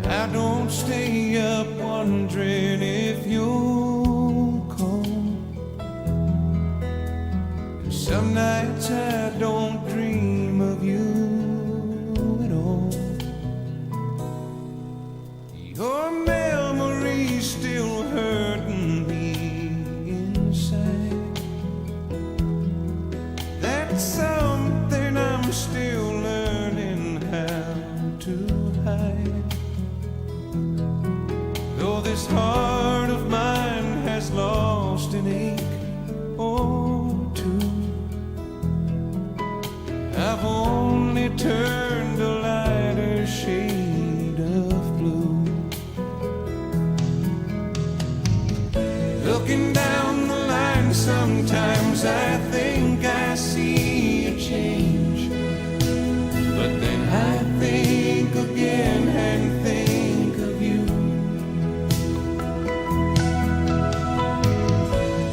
I don't stay up wondering if you'll come. Some nights I don't dream of you at all. Your memory's still hurting me inside. That's something I'm still learning how to hide. Though this heart of mine has lost an ache or two, I've only turned a lighter shade of blue. Looking down the line, sometimes I think I see a change, but then I think again and think of you.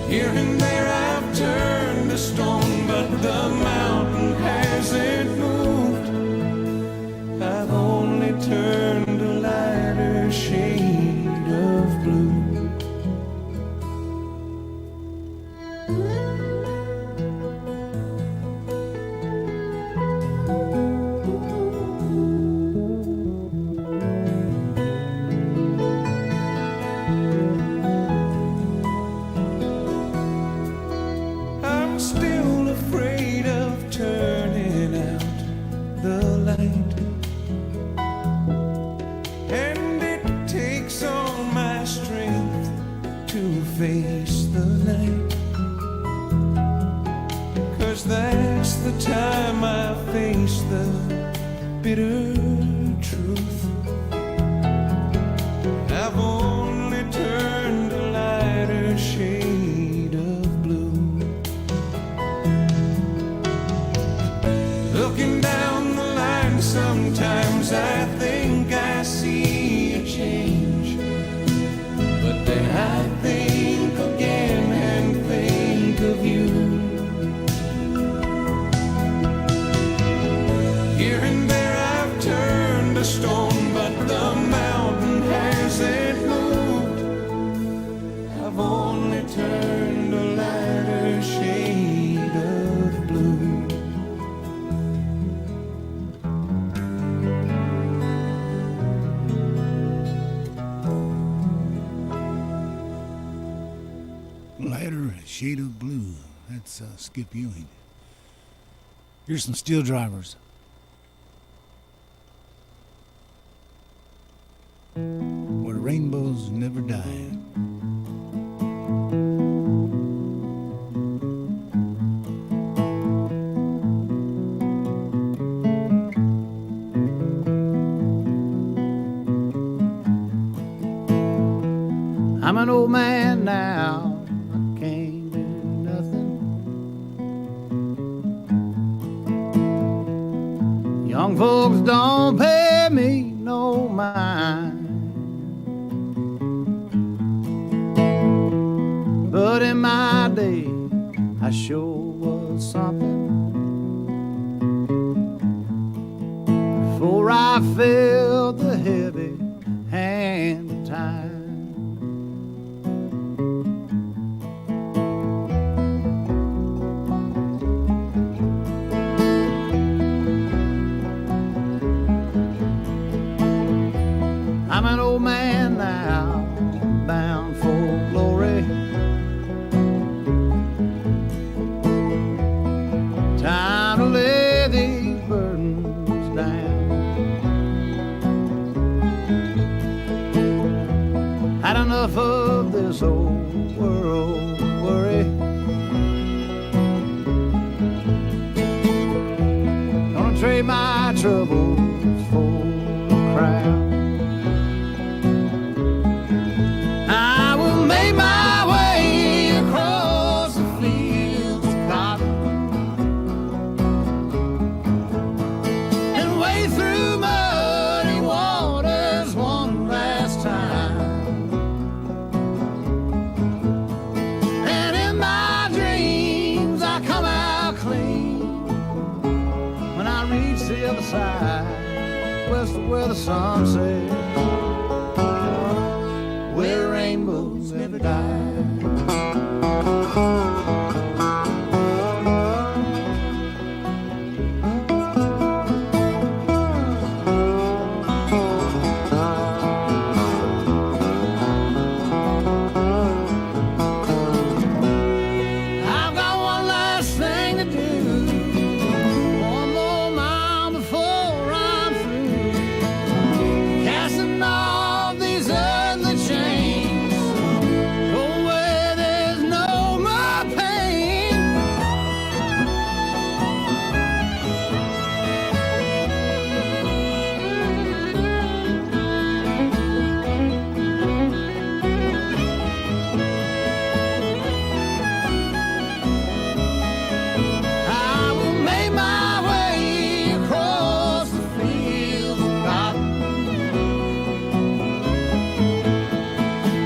Here and there I've turned a stone, but the mountain hasn't moved. I've only turned a lighter shade of blue. I'm still afraid of turning out the light, and it takes all my strength to face the night, 'cause that's the time I face the bitter truth. I've only turned a lighter shade of blue. Looking down the line, sometimes I think I see a change, but then I think again and think of you. Here and there I've turned a stone, but the mountain hasn't moved. I've only turned a lighter shade of blue. Lighter shade of blue. That's Skip Ewing. Here's some Steel Drivers. Where rainbows never die. I'm an old man now, I can't do nothing. Young folks don't pay me no mind, but in my day I sure was something. Before I felt the heavy hand of time. I'm an old man now, bound for glory. Time to lay these burdens down. Had enough of this old world worry. Gonna trade my troubles for a crown. I will make my way across the fields of cotton and wade through muddy waters one last time. And in my dreams I come out clean when I reach the other side, west of where the sun sets, where rainbows never die. I've got one last thing to do, one more mile before I'm through, casting off these earthly chains. Go where there's no more pain. I will make my way across the fields of cotton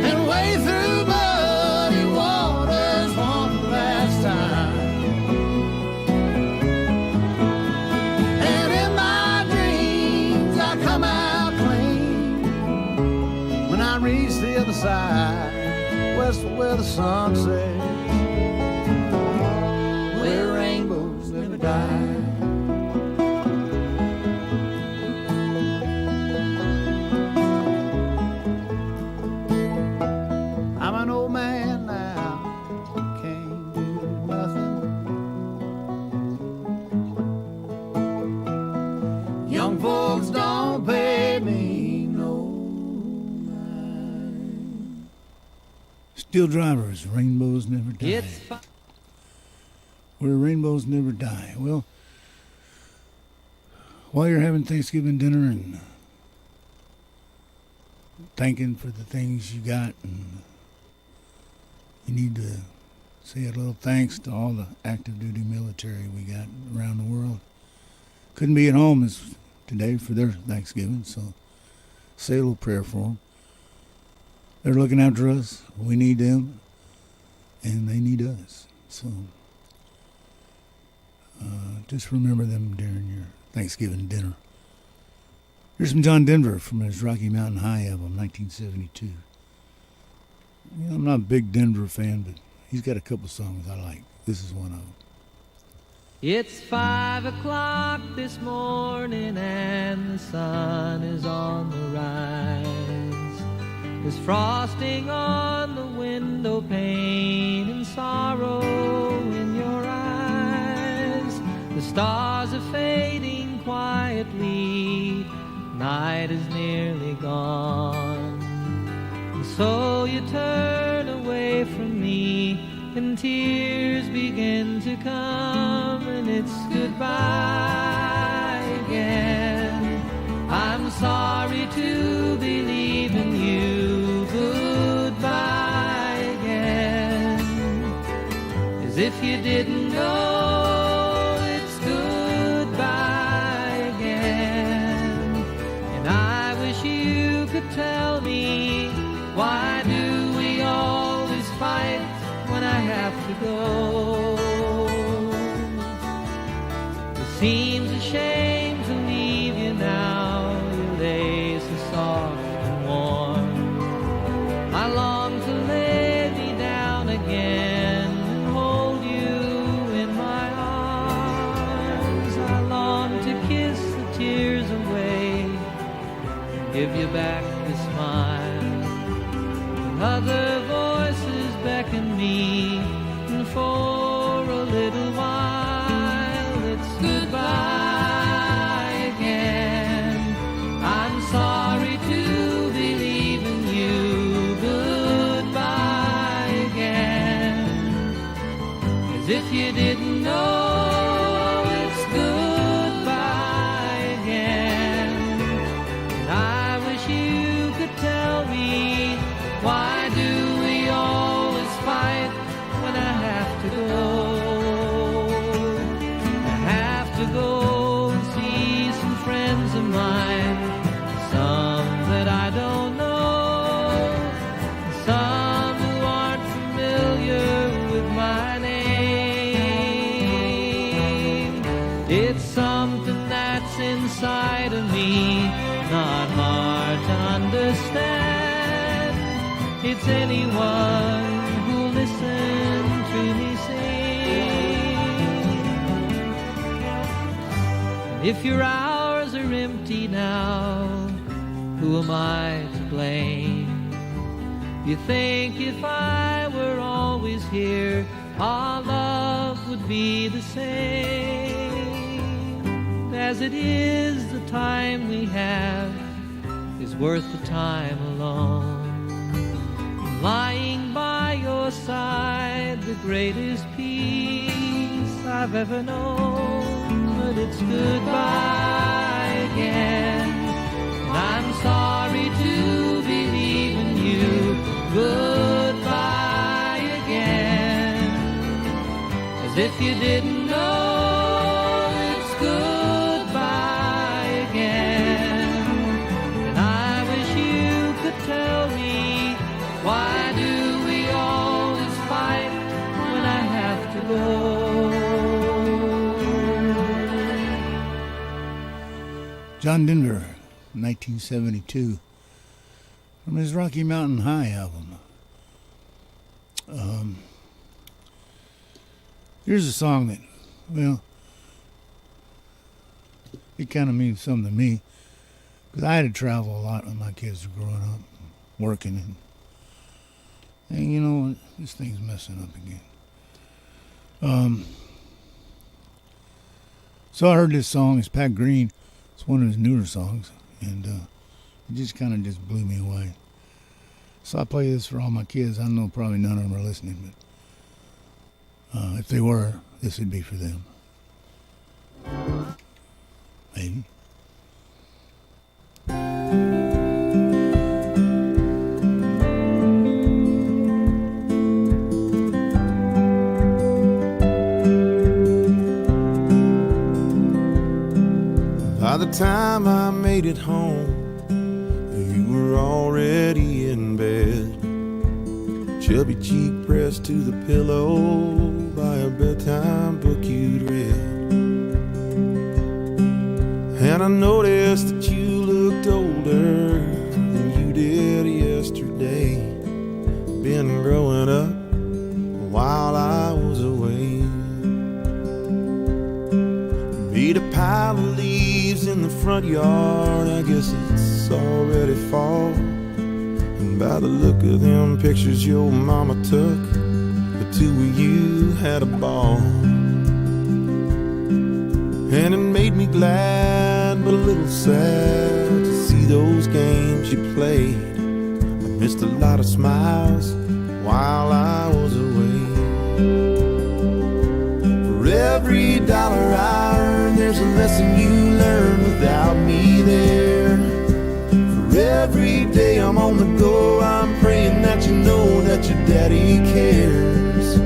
and wade through muddy waters one last time. And in my dreams I come out clean when I reach the other side, west of where the sun sets, where rainbows never die. I'm an old man now, can't do nothing. Young folks don't pay me no mind. Steel Drivers, Rainbows Never Die. Where rainbows never die. Well, while you're having Thanksgiving dinner and thanking for the things you got, and you need to say a little thanks to all the active duty military we got around the world. Couldn't be at home today for their Thanksgiving, so say a little prayer for them. They're looking after us. We need them, and they need us. So just remember them during your Thanksgiving dinner. Here's some John Denver from his Rocky Mountain High album, 1972. You know, I'm not a big Denver fan, but he's got a couple songs I like. This is one of them. It's 5 o'clock this morning and the sun is on the rise. There's frosting on the window pane and sorrow in your eyes. The stars are fading quietly, night is nearly gone. And so you turn away from me and tears begin to come, and it's goodbye again. I'm sorry to be leaving you, goodbye again. As if you didn't know, it's goodbye again. And I wish you could tell me, why do we always fight when I have to go? It seems a shame to leave you now, you lay so soft and warm. give you back the smile. Other voices beckon me, and for a little while it's goodbye again. I'm sorry to be leaving you, goodbye again. As if you didn't know it's goodbye again. And I wish you could tell me, why do we always fight when I have to go? I have to go and see some friends of mine, some that I don't know, some who aren't familiar with my name. It's something that's inside of me, not hard to understand. It's anyone who'll listen to me sing. And if your hours are empty now, who am I to blame? You think if I were always here, our love would be the same. As it is, the time we have is worth the time alone. Lying by your side, the greatest peace I've ever known. But it's goodbye again. And I'm sorry to be leaving you, goodbye again. As if you didn't know it's goodbye again. And I wish you could tell me, why do we always fight when I have to go? John Denver, 1972, from his Rocky Mountain High album. Here's a song that, well, it kind of means something to me, because I had to travel a lot when my kids were growing up, working, and you know, this thing's messing up again. So I heard this song. It's Pat Green. It's one of his newer songs, and it just kind of just blew me away. So I play this for all my kids. I know probably none of them are listening, but if they were, this would be for them. Maybe. By the time I made it home, you were already in bed, chubby cheek pressed to the pillow by a bedtime book you'd read. And I noticed that you looked older than you did yesterday. Been growing up while I was away. Beat a pile of leaves in the front yard, I guess it's already fall. And by the look of them pictures your mama took, the two of you had a ball. And it made me glad but a little sad to see those games you played. I missed a lot of smiles while I was away. For every dollar I earn, there's a lesson you learn without me there. For every day I'm on the go, I'm praying that you know that your daddy cares.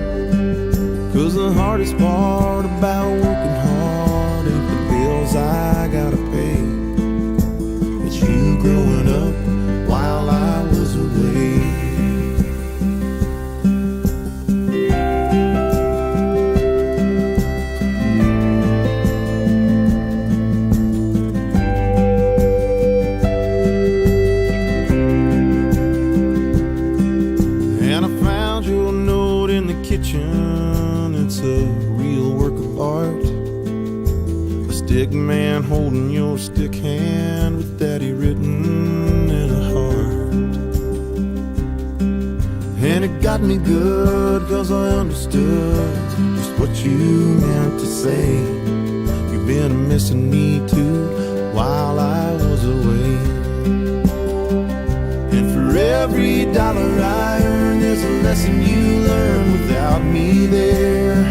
'Cause the hardest part about working hard ain't the bills I gotta pay, it's you growing up while I was away. It's a real work of art. got me good, 'cause I understood just what you meant to say. You've been missing me too while I was away. And for every dollar I earn, there's a lesson you learn without me there.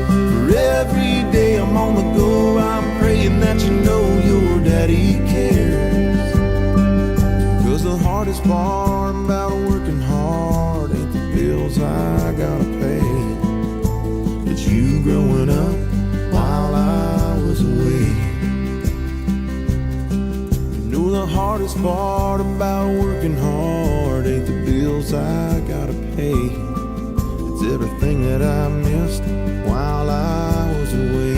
For every day I'm on the go, I'm praying that you know your daddy cares. 'Cause the hardest part about working hard ain't the bills I gotta pay, it's you growing up while I was away. You know the hardest part about working hard ain't the bills I gotta pay, it's everything that I missed while I was away.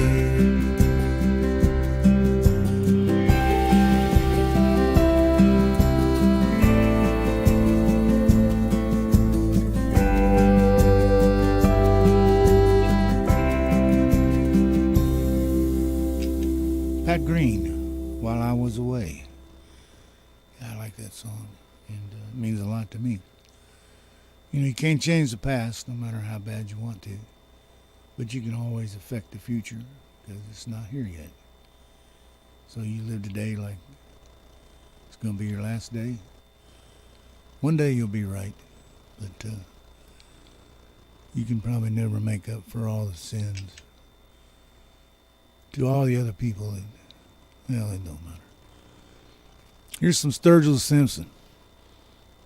Pat Green, While I Was Away. I like that song, and it means a lot to me. You know, you can't change the past no matter how bad you want to, but you can always affect the future because it's not here yet. So you live today like it's going to be your last day. One day you'll be right, but you can probably never make up for all the sins to all the other people that, well, it don't matter. Here's some Sturgill Simpson.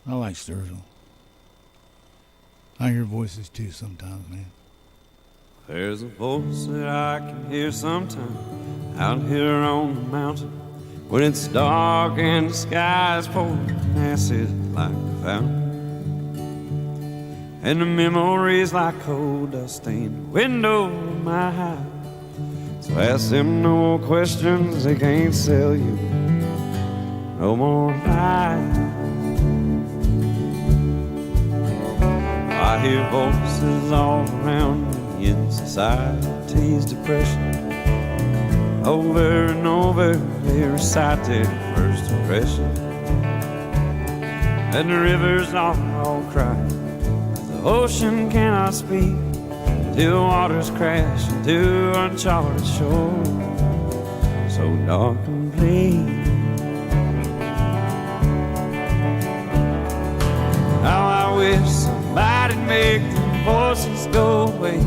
I like Sturgill. I hear voices too sometimes, man. There's a voice that I can hear sometimes out here on the mountain when it's dark and the sky's pouring acid like a fountain, and the memories like cold dust stain the window of my house. So ask them no questions, they can't sell you no more lies. I hear voices all around me in society's depression. Over and over they recite their first impression, and the rivers all cry, the ocean cannot speak till waters crash into uncharted shore, so dark and bleak. How I wish somebody'd make the voices go away.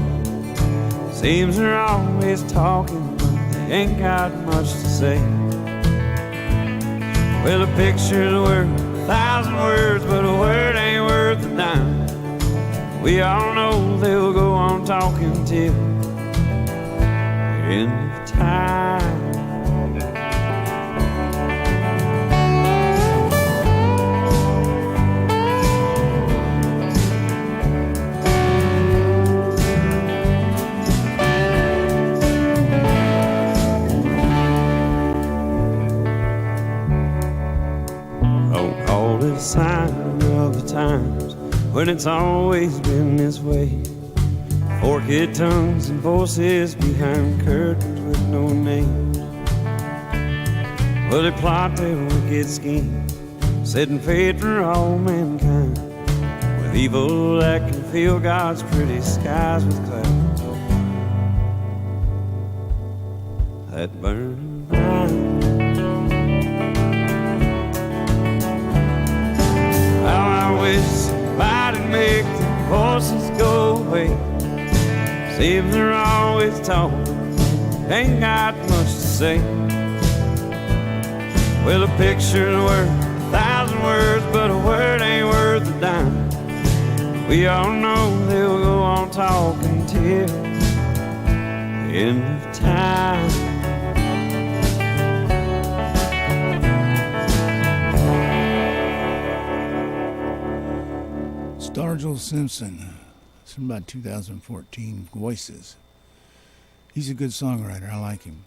Seems they're always talking, but they ain't got much to say. Well, a picture's worth 1,000 words, but a word ain't worth a dime. We all know they'll go on talking till the end of time. Don't call it a sign of the times when it's always been this way. Forked tongues and voices behind curtains with no names. Well, they plot their wicked scheme, setting fate for all mankind, with evil that can fill God's pretty skies with clouds that burn bright. How I wish somebody'd make the voices go away. Seems they're always talking, ain't got much to say. Well, a picture's worth 1,000 words, but a word ain't worth a dime. We all know they'll go on talking till the end of time. Sturgill Simpson. It's from about 2014, Voices. He's a good songwriter. I like him.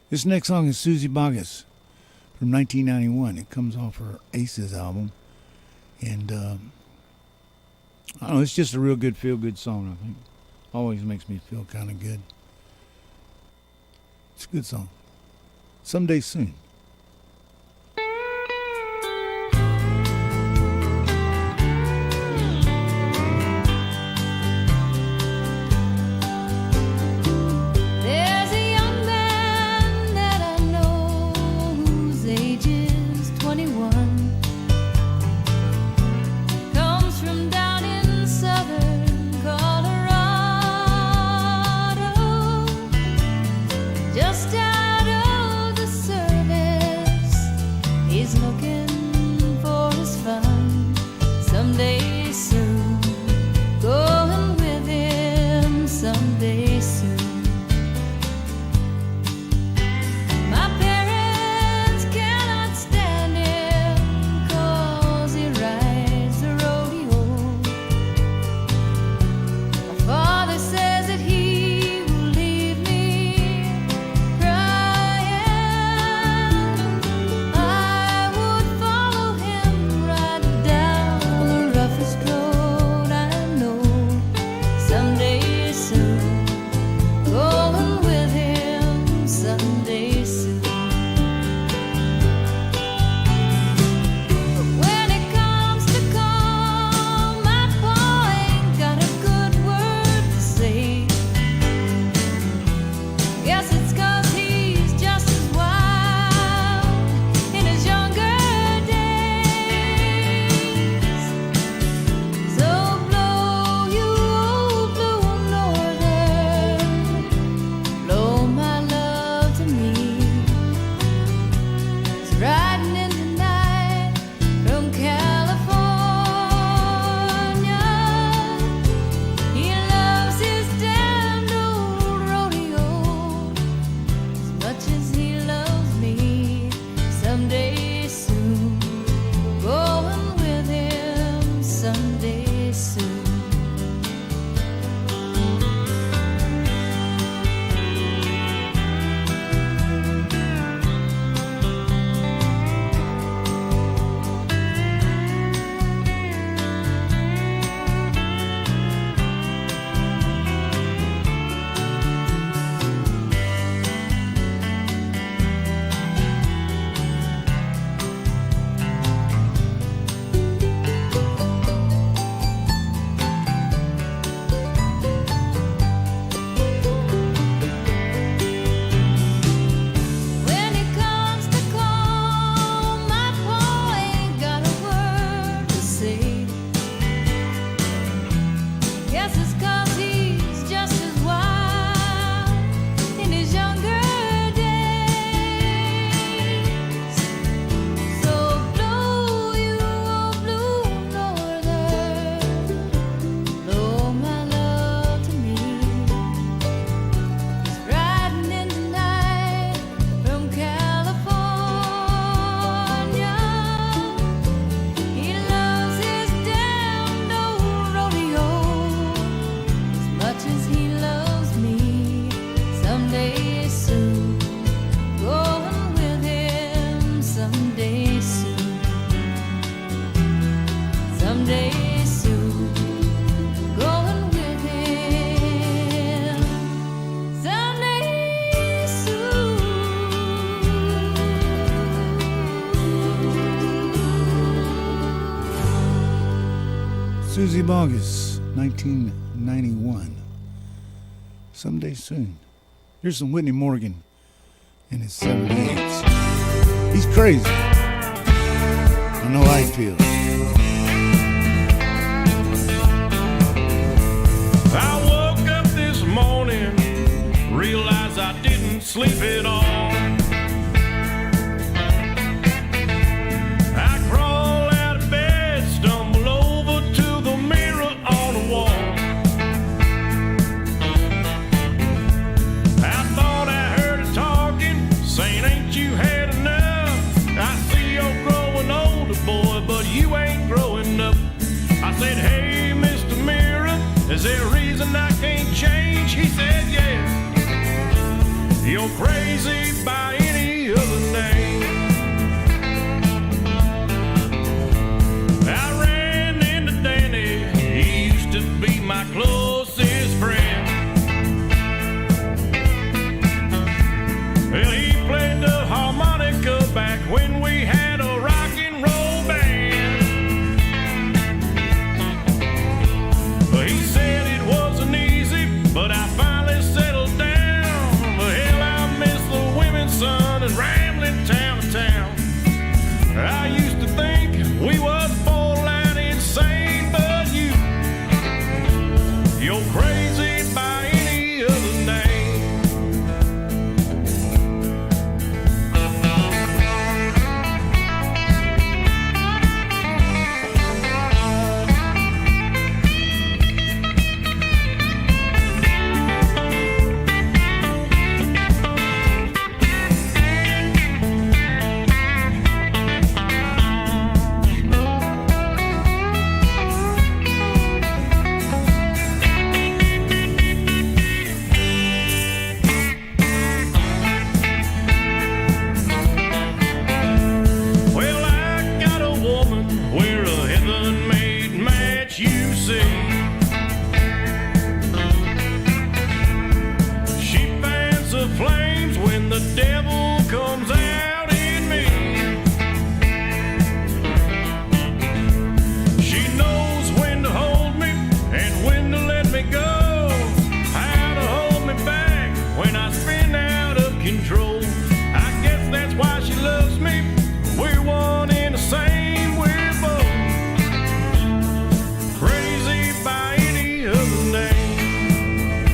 This next song is Susie Boggess from 1991. It comes off her Aces album. And I don't know, it's just a real good feel-good song, I think. Always makes me feel kind of good. It's a good song. Someday Soon. Susie Bogus, 1991. Someday soon. Here's some Whitney Morgan in his 78s. He's crazy. I know how he feels. I woke up this morning, realized I didn't sleep at all. I crawl out of bed, stumble over to the mirror on the wall. I thought I heard her talking, saying, ain't you had enough? I see you're growing older, boy, but you ain't growing up. I said, hey, Mr. Mirror, is there a reason I can't change? He said, yes. You're crazy by any other name. I ran into Danny, he used to be my closest friend. Well, he played the harmonica back when we had a rock and roll band. Well, he said it wasn't easy, but I finally settled down. But hell, I miss the women's son and rambling town to town. I used to think we was borderline insane, but you're crazy by any other name. Well, I got a woman, we're a heaven-made match, you see. She fans the flames when the devil comes out in me. She knows when to hold me and when to let me go, how to hold me back when I spin out of control. I guess that's why she loves me. We're one and the same, we're both crazy by any other name.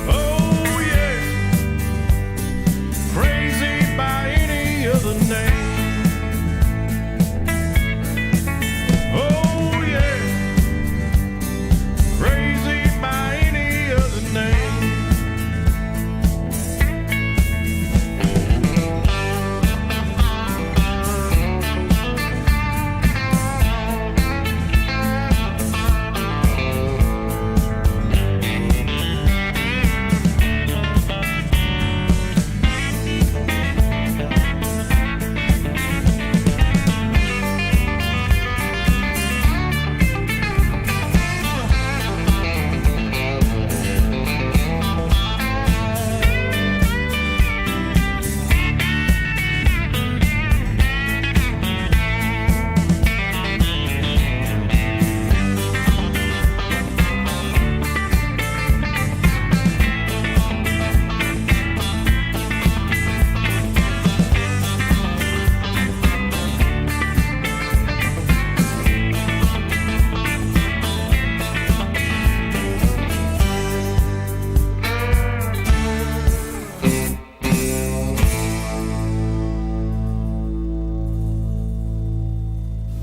Oh yeah, crazy by any other name. Oh yeah, crazy by any other name.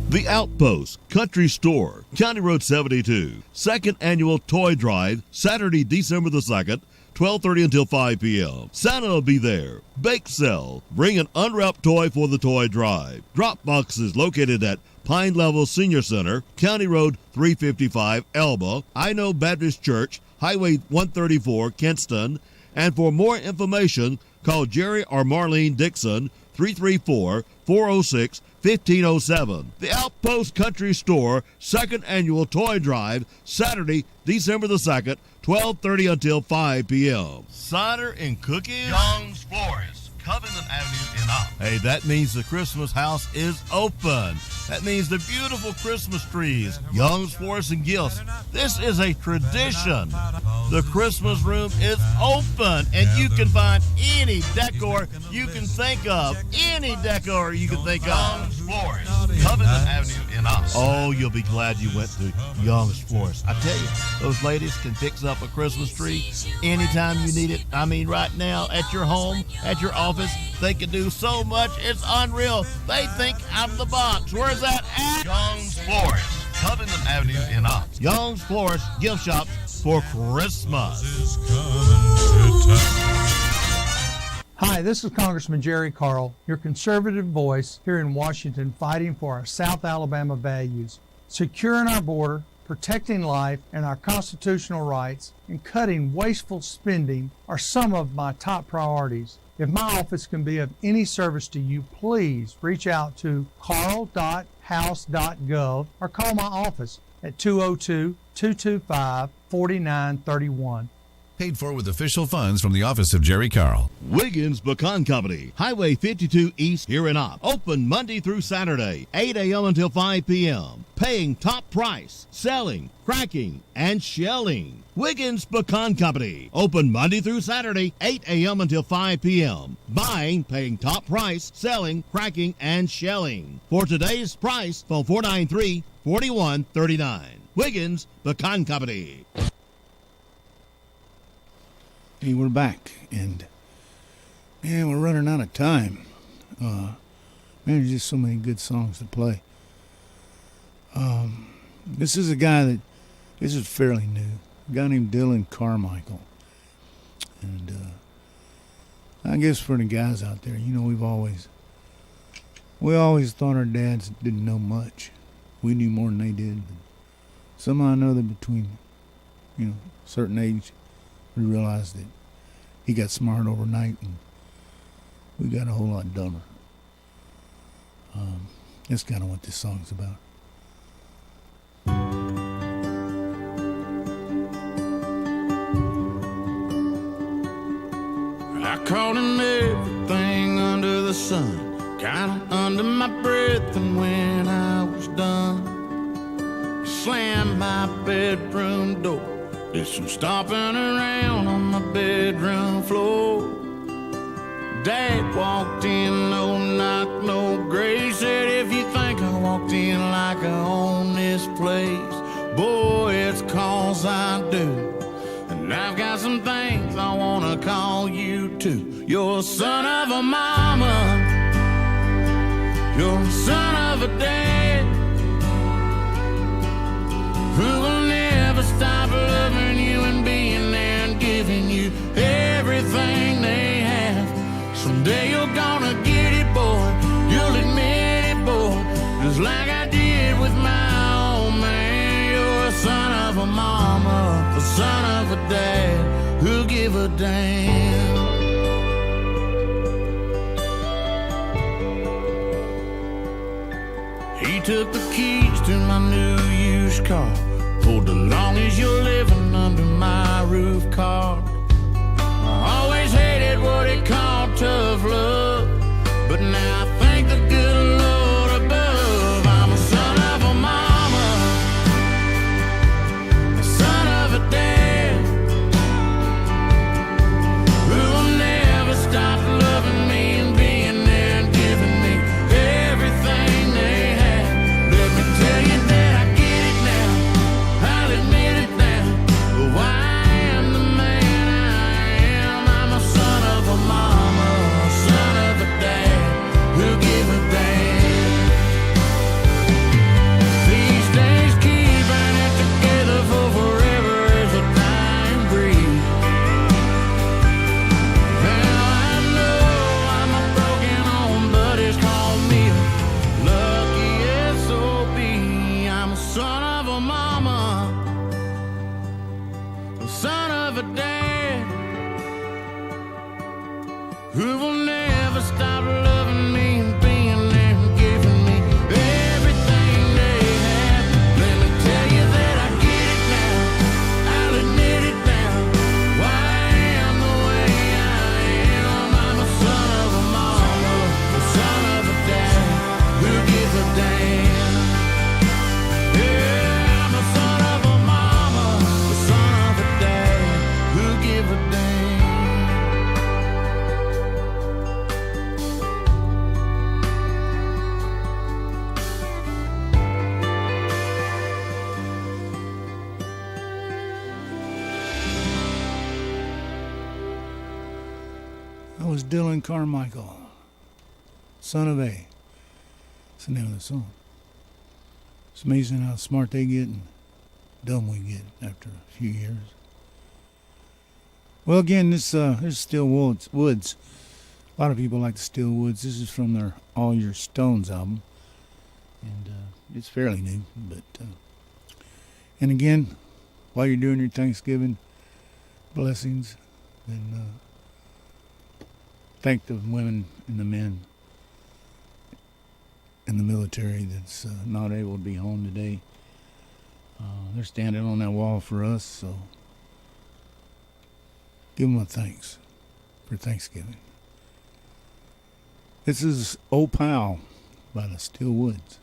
The Outpost Country Store, County Road 72. Second annual toy drive, Saturday, December the 2nd, 12:30 until 5 p.m. Santa will be there. Bake sale. Bring an unwrapped toy for the toy drive. Drop boxes located at Pine Level Senior Center, County Road 355, Elba, I Know Baptist Church, Highway 134, Kinston. And for more information, call Jerry or Marlene Dixon, 334-406-1507. The Outpost Country Store Second Annual Toy Drive, Saturday, December the 2nd, 12:30 until 5 p.m. Cider and cookies? Young's Florist, Covenant Avenue in Ox. Hey, that means the Christmas house is open. That means the beautiful Christmas trees, Young's Florists and Gifts. This is a tradition. The Christmas room is open, and you can find any decor you can think of. Any decor you can think of. Young's Florists, Covington Avenue in Austin. Oh, you'll be glad you went to Young's Florists. I tell you, those ladies can fix up a Christmas tree anytime you need it. I mean, right now, at your home, at your office, they can do so much. It's unreal. They think out of the box. Where's that at? Young's Florists, Covington Avenue in Austin. Young's Florist gift shop for Christmas. Hi, this is Congressman Jerry Carl, your conservative voice here in Washington, fighting for our South Alabama values. Securing our border, protecting life and our constitutional rights, and cutting wasteful spending are some of my top priorities. If my office can be of any service to you, please reach out to carl.house.gov or call my office at 202-225-4931. Paid for with official funds from the office of Jerry Carl. Wiggins Pecan Company, Highway 52 East here in Opp. Open Monday through Saturday, 8 a.m. until 5 p.m. Paying top price, selling, cracking, and shelling. Wiggins Pecan Company. Open Monday through Saturday, 8 a.m. until 5 p.m. Buying, paying top price, selling, cracking, and shelling. For today's price, phone 493-4139. Wiggins Pecan Company. Hey, we're back, and man, we're running out of time. Man, there's just so many good songs to play. This is a guy this is fairly new. A guy named Dylan Carmichael. And I guess for the guys out there, you know, we always thought our dads didn't know much. We knew more than they did. But somehow or another, between, you know, a certain age, we realized that he got smart overnight and we got a whole lot dumber. That's kind of what this song's about. I called him everything under the sun, kinda under my breath, and when I was done, I slammed my bedroom door. Did some stomping around on my bedroom floor. Dad walked in, no knock, no grace. Said, if you think I walked in like I own this place, boy, it's 'cause I do. And I've got some things I wanna call you to. You're a son of a mama, you're a son of a dad, who will never stop loving you and being there and giving you everything they have. Someday you're gonna get it, boy, you'll admit it, boy, just like I did with my old man. You're a son of a mama, a son of a dad, who'll give a damn. He took the keys to my new used car, pulled the long as you're living under my roof card. I always hated what he called tough love, but now I thank the good Lord above. I'm a son of a mama, a son of a dad, who will never stop loving me and being there and giving me everything they have. Let me tell you that I get it now, I'll admit it now, but why I am the man I am. I'm a son of a mama, a son of a dad, who'll give a damn. These days keeping it together for forever is a dying breed. Now I know I'm a broken home, but it's called me a lucky SOB. I'm a son of a mama, a son of a dad, who will never stop loving me and being there and giving me everything they have. Let me tell you that I get it now, I'll admit it now, why I am the way I am. I'm a son of a mama, a son of a dad, who'll give a damn. was Dylan Carmichael, Son of A. That's the name of the song. It's amazing how smart they get and dumb we get after a few years. Well, again, this is Still Woods. A lot of people like the Still Woods. This is from their All Your Stones album. And it's fairly new. But and again, while you're doing your Thanksgiving blessings, then thank the women and the men in the military that's not able to be home today. They're standing on that wall for us, so give them a thanks for Thanksgiving. This is Old Pal by the Still Woods.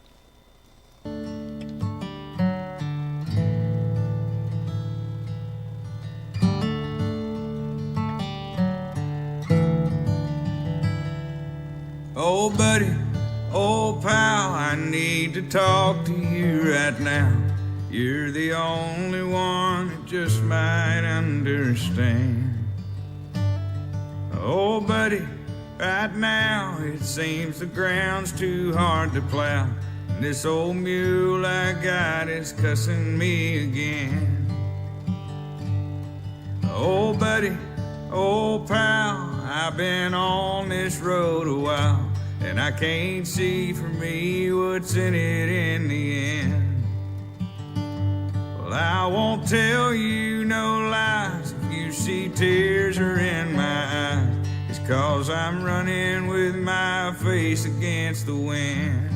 Oh, buddy, old pal, I need to talk to you right now. You're the only one that just might understand. Oh, buddy, right now it seems the ground's too hard to plow. And this old mule I got is cussing me again. Oh, buddy, old pal, I've been on this road a while, and I can't see for me what's in it in the end. Well, I won't tell you no lies. If you see tears are in my eyes, it's 'cause I'm running with my face against the wind.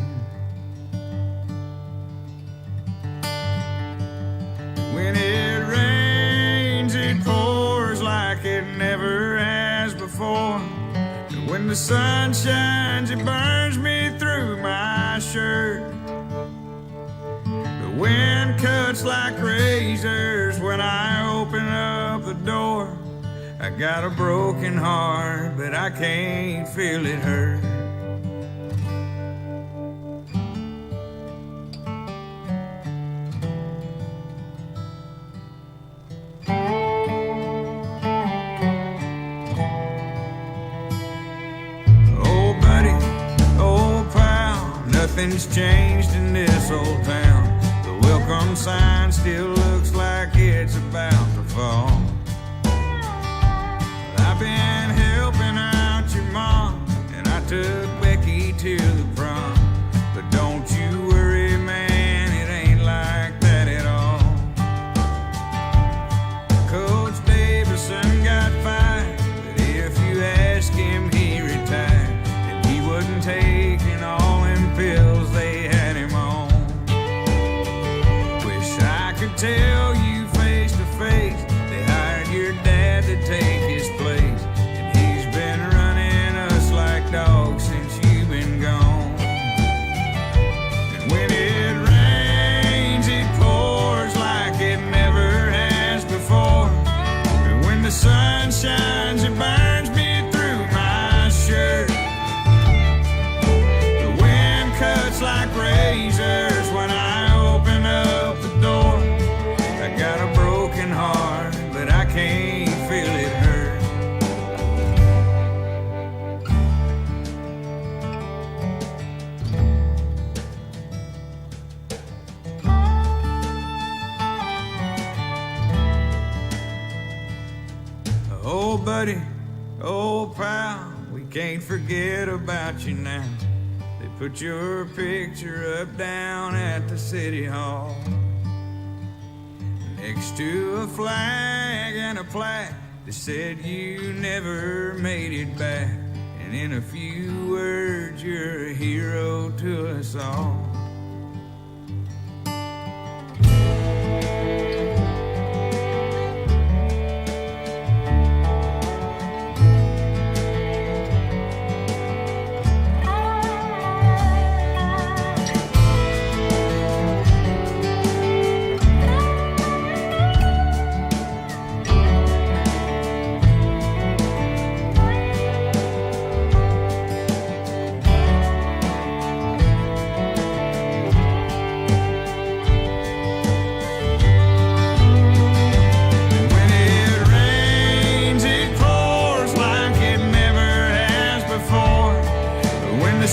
When it rains, it pours like it never has before. And when the sun shines, it burns me through my shirt. The wind cuts like razors when I open up the door. I got a broken heart, but I can't feel it hurt. Oh, buddy, old pal, nothing's changed in this old town. The welcome sign still looks like it's about to fall. I've been helping out your mom, and I took Becky to the prom. But don't you worry, man, it ain't like that at all. Coach Davison got fired, but if you ask him, he retired. And he wasn't taking all them pills they had him on. Wish I could tell you face to face, they hired your dad to take his place. And he's been running us like dogs since you've been gone. And when it rains, it pours like it never has before. And when the sun shines, it burns me through my shirt. The wind cuts like razors when I open up the door. I got a broken heart, but I can't feel it hurt. Oh, buddy, old pal, we can't forget about you now. They put your picture up down at the city hall, next to a flag and a plaque that said you never made it back. And in a few words, you're a hero to us all.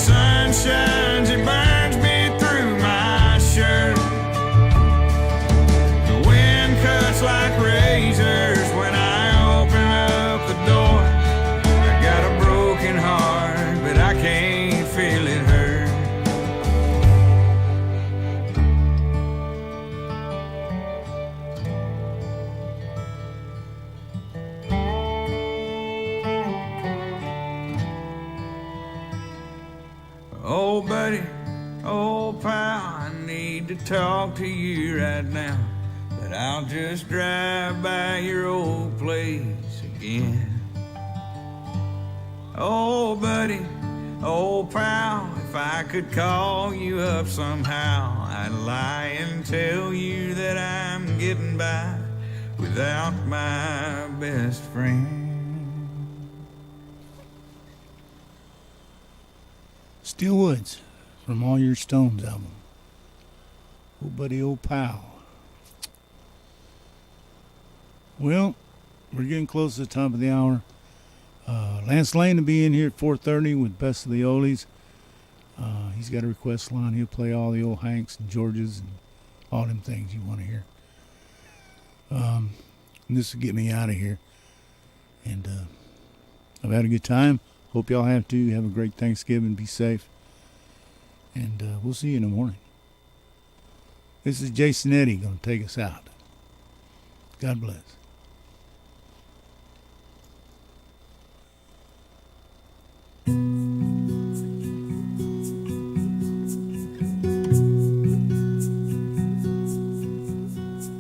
sun shines, it burns me through my shirt. The wind cuts like razors when I open up the door. I got a broken heart, but I can't feel it hurt. Oh, buddy, oh, pal, I need to talk to you right now, but I'll just drive by your old place again. Oh, buddy, oh, pal, if I could call you up somehow, I'd lie and tell you that I'm getting by without my best friend. Steel Woods from All Your Stones album. Oh, buddy, old pal. Well, we're getting close to the top of the hour. Lance Lane will be in here at 4:30 with Best of the Oldies. He's got a request line. He'll play all the old Hanks and Georges and all them things you want to hear. And this will get me out of here. And I've had a good time. Hope y'all have too. Have a great Thanksgiving. Be safe. And we'll see you in the morning. This is Jason Eddy going to take us out. God bless.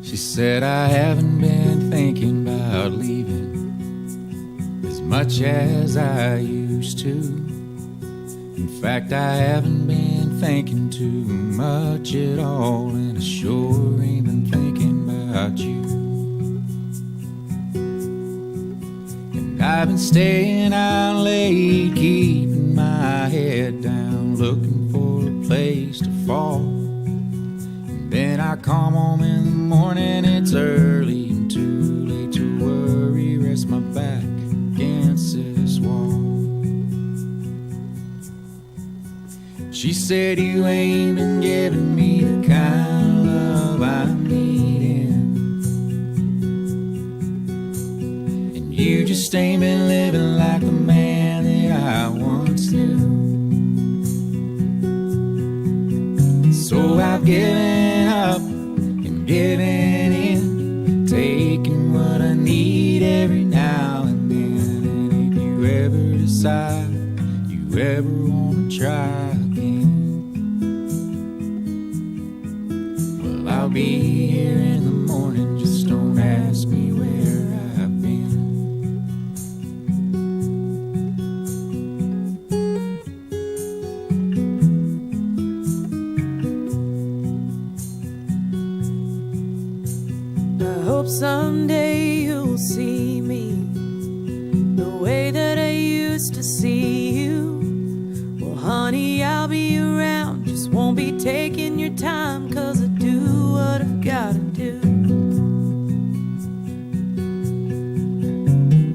She said, I haven't been thinking about leaving as much as I used to. In fact, I haven't been thinking too much at all, and I sure ain't been thinking about you. And I've been staying out late, keeping my head down, looking for a place to fall. And then I come home in the morning, it's early and too late to worry, rest my back against this wall. She said, you ain't been giving me the kind of love I'm needing, and you just ain't been living like the man that I once knew. So I've given up and given in, taking what I need every now and then. And if you ever decide you ever want to try, I'll be here in the morning, just don't ask me where I've been. I hope someday you'll see me the way that I used to see you. Well, honey, I'll be around, just won't be taking your time, 'cause I do what I've gotta do.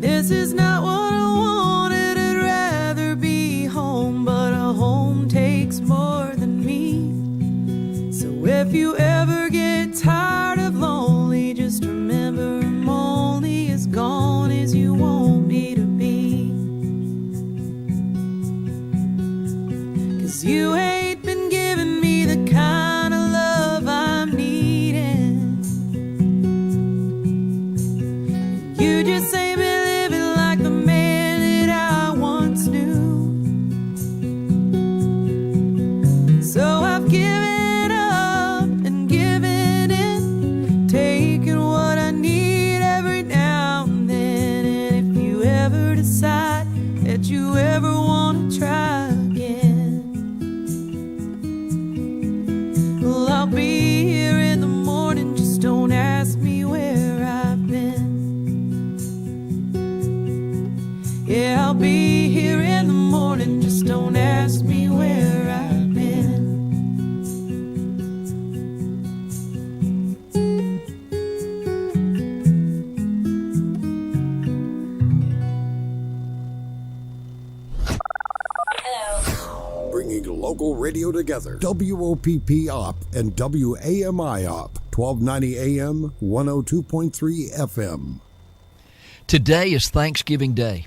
This is not what I wanted, I'd rather be home, but a home takes more than me. So if you ever get tired of lonely, just remember I'm only as gone as you want me to be. 'Cause you ain't been giving me the kind of love I'm needing. You just ain't been living like the man that I once knew. So I've given up and given in, taking what I need every now and then. And if you ever decide that you ever want to try again, well, I'll be here in the morning, just don't ask me where I've been. Yeah, I'll be here in the morning, just don't ask me where I've been. Hello. bringing local radio together. WOPP Op and WAMI Op, 1290 AM, 102.3 FM. Today is Thanksgiving Day.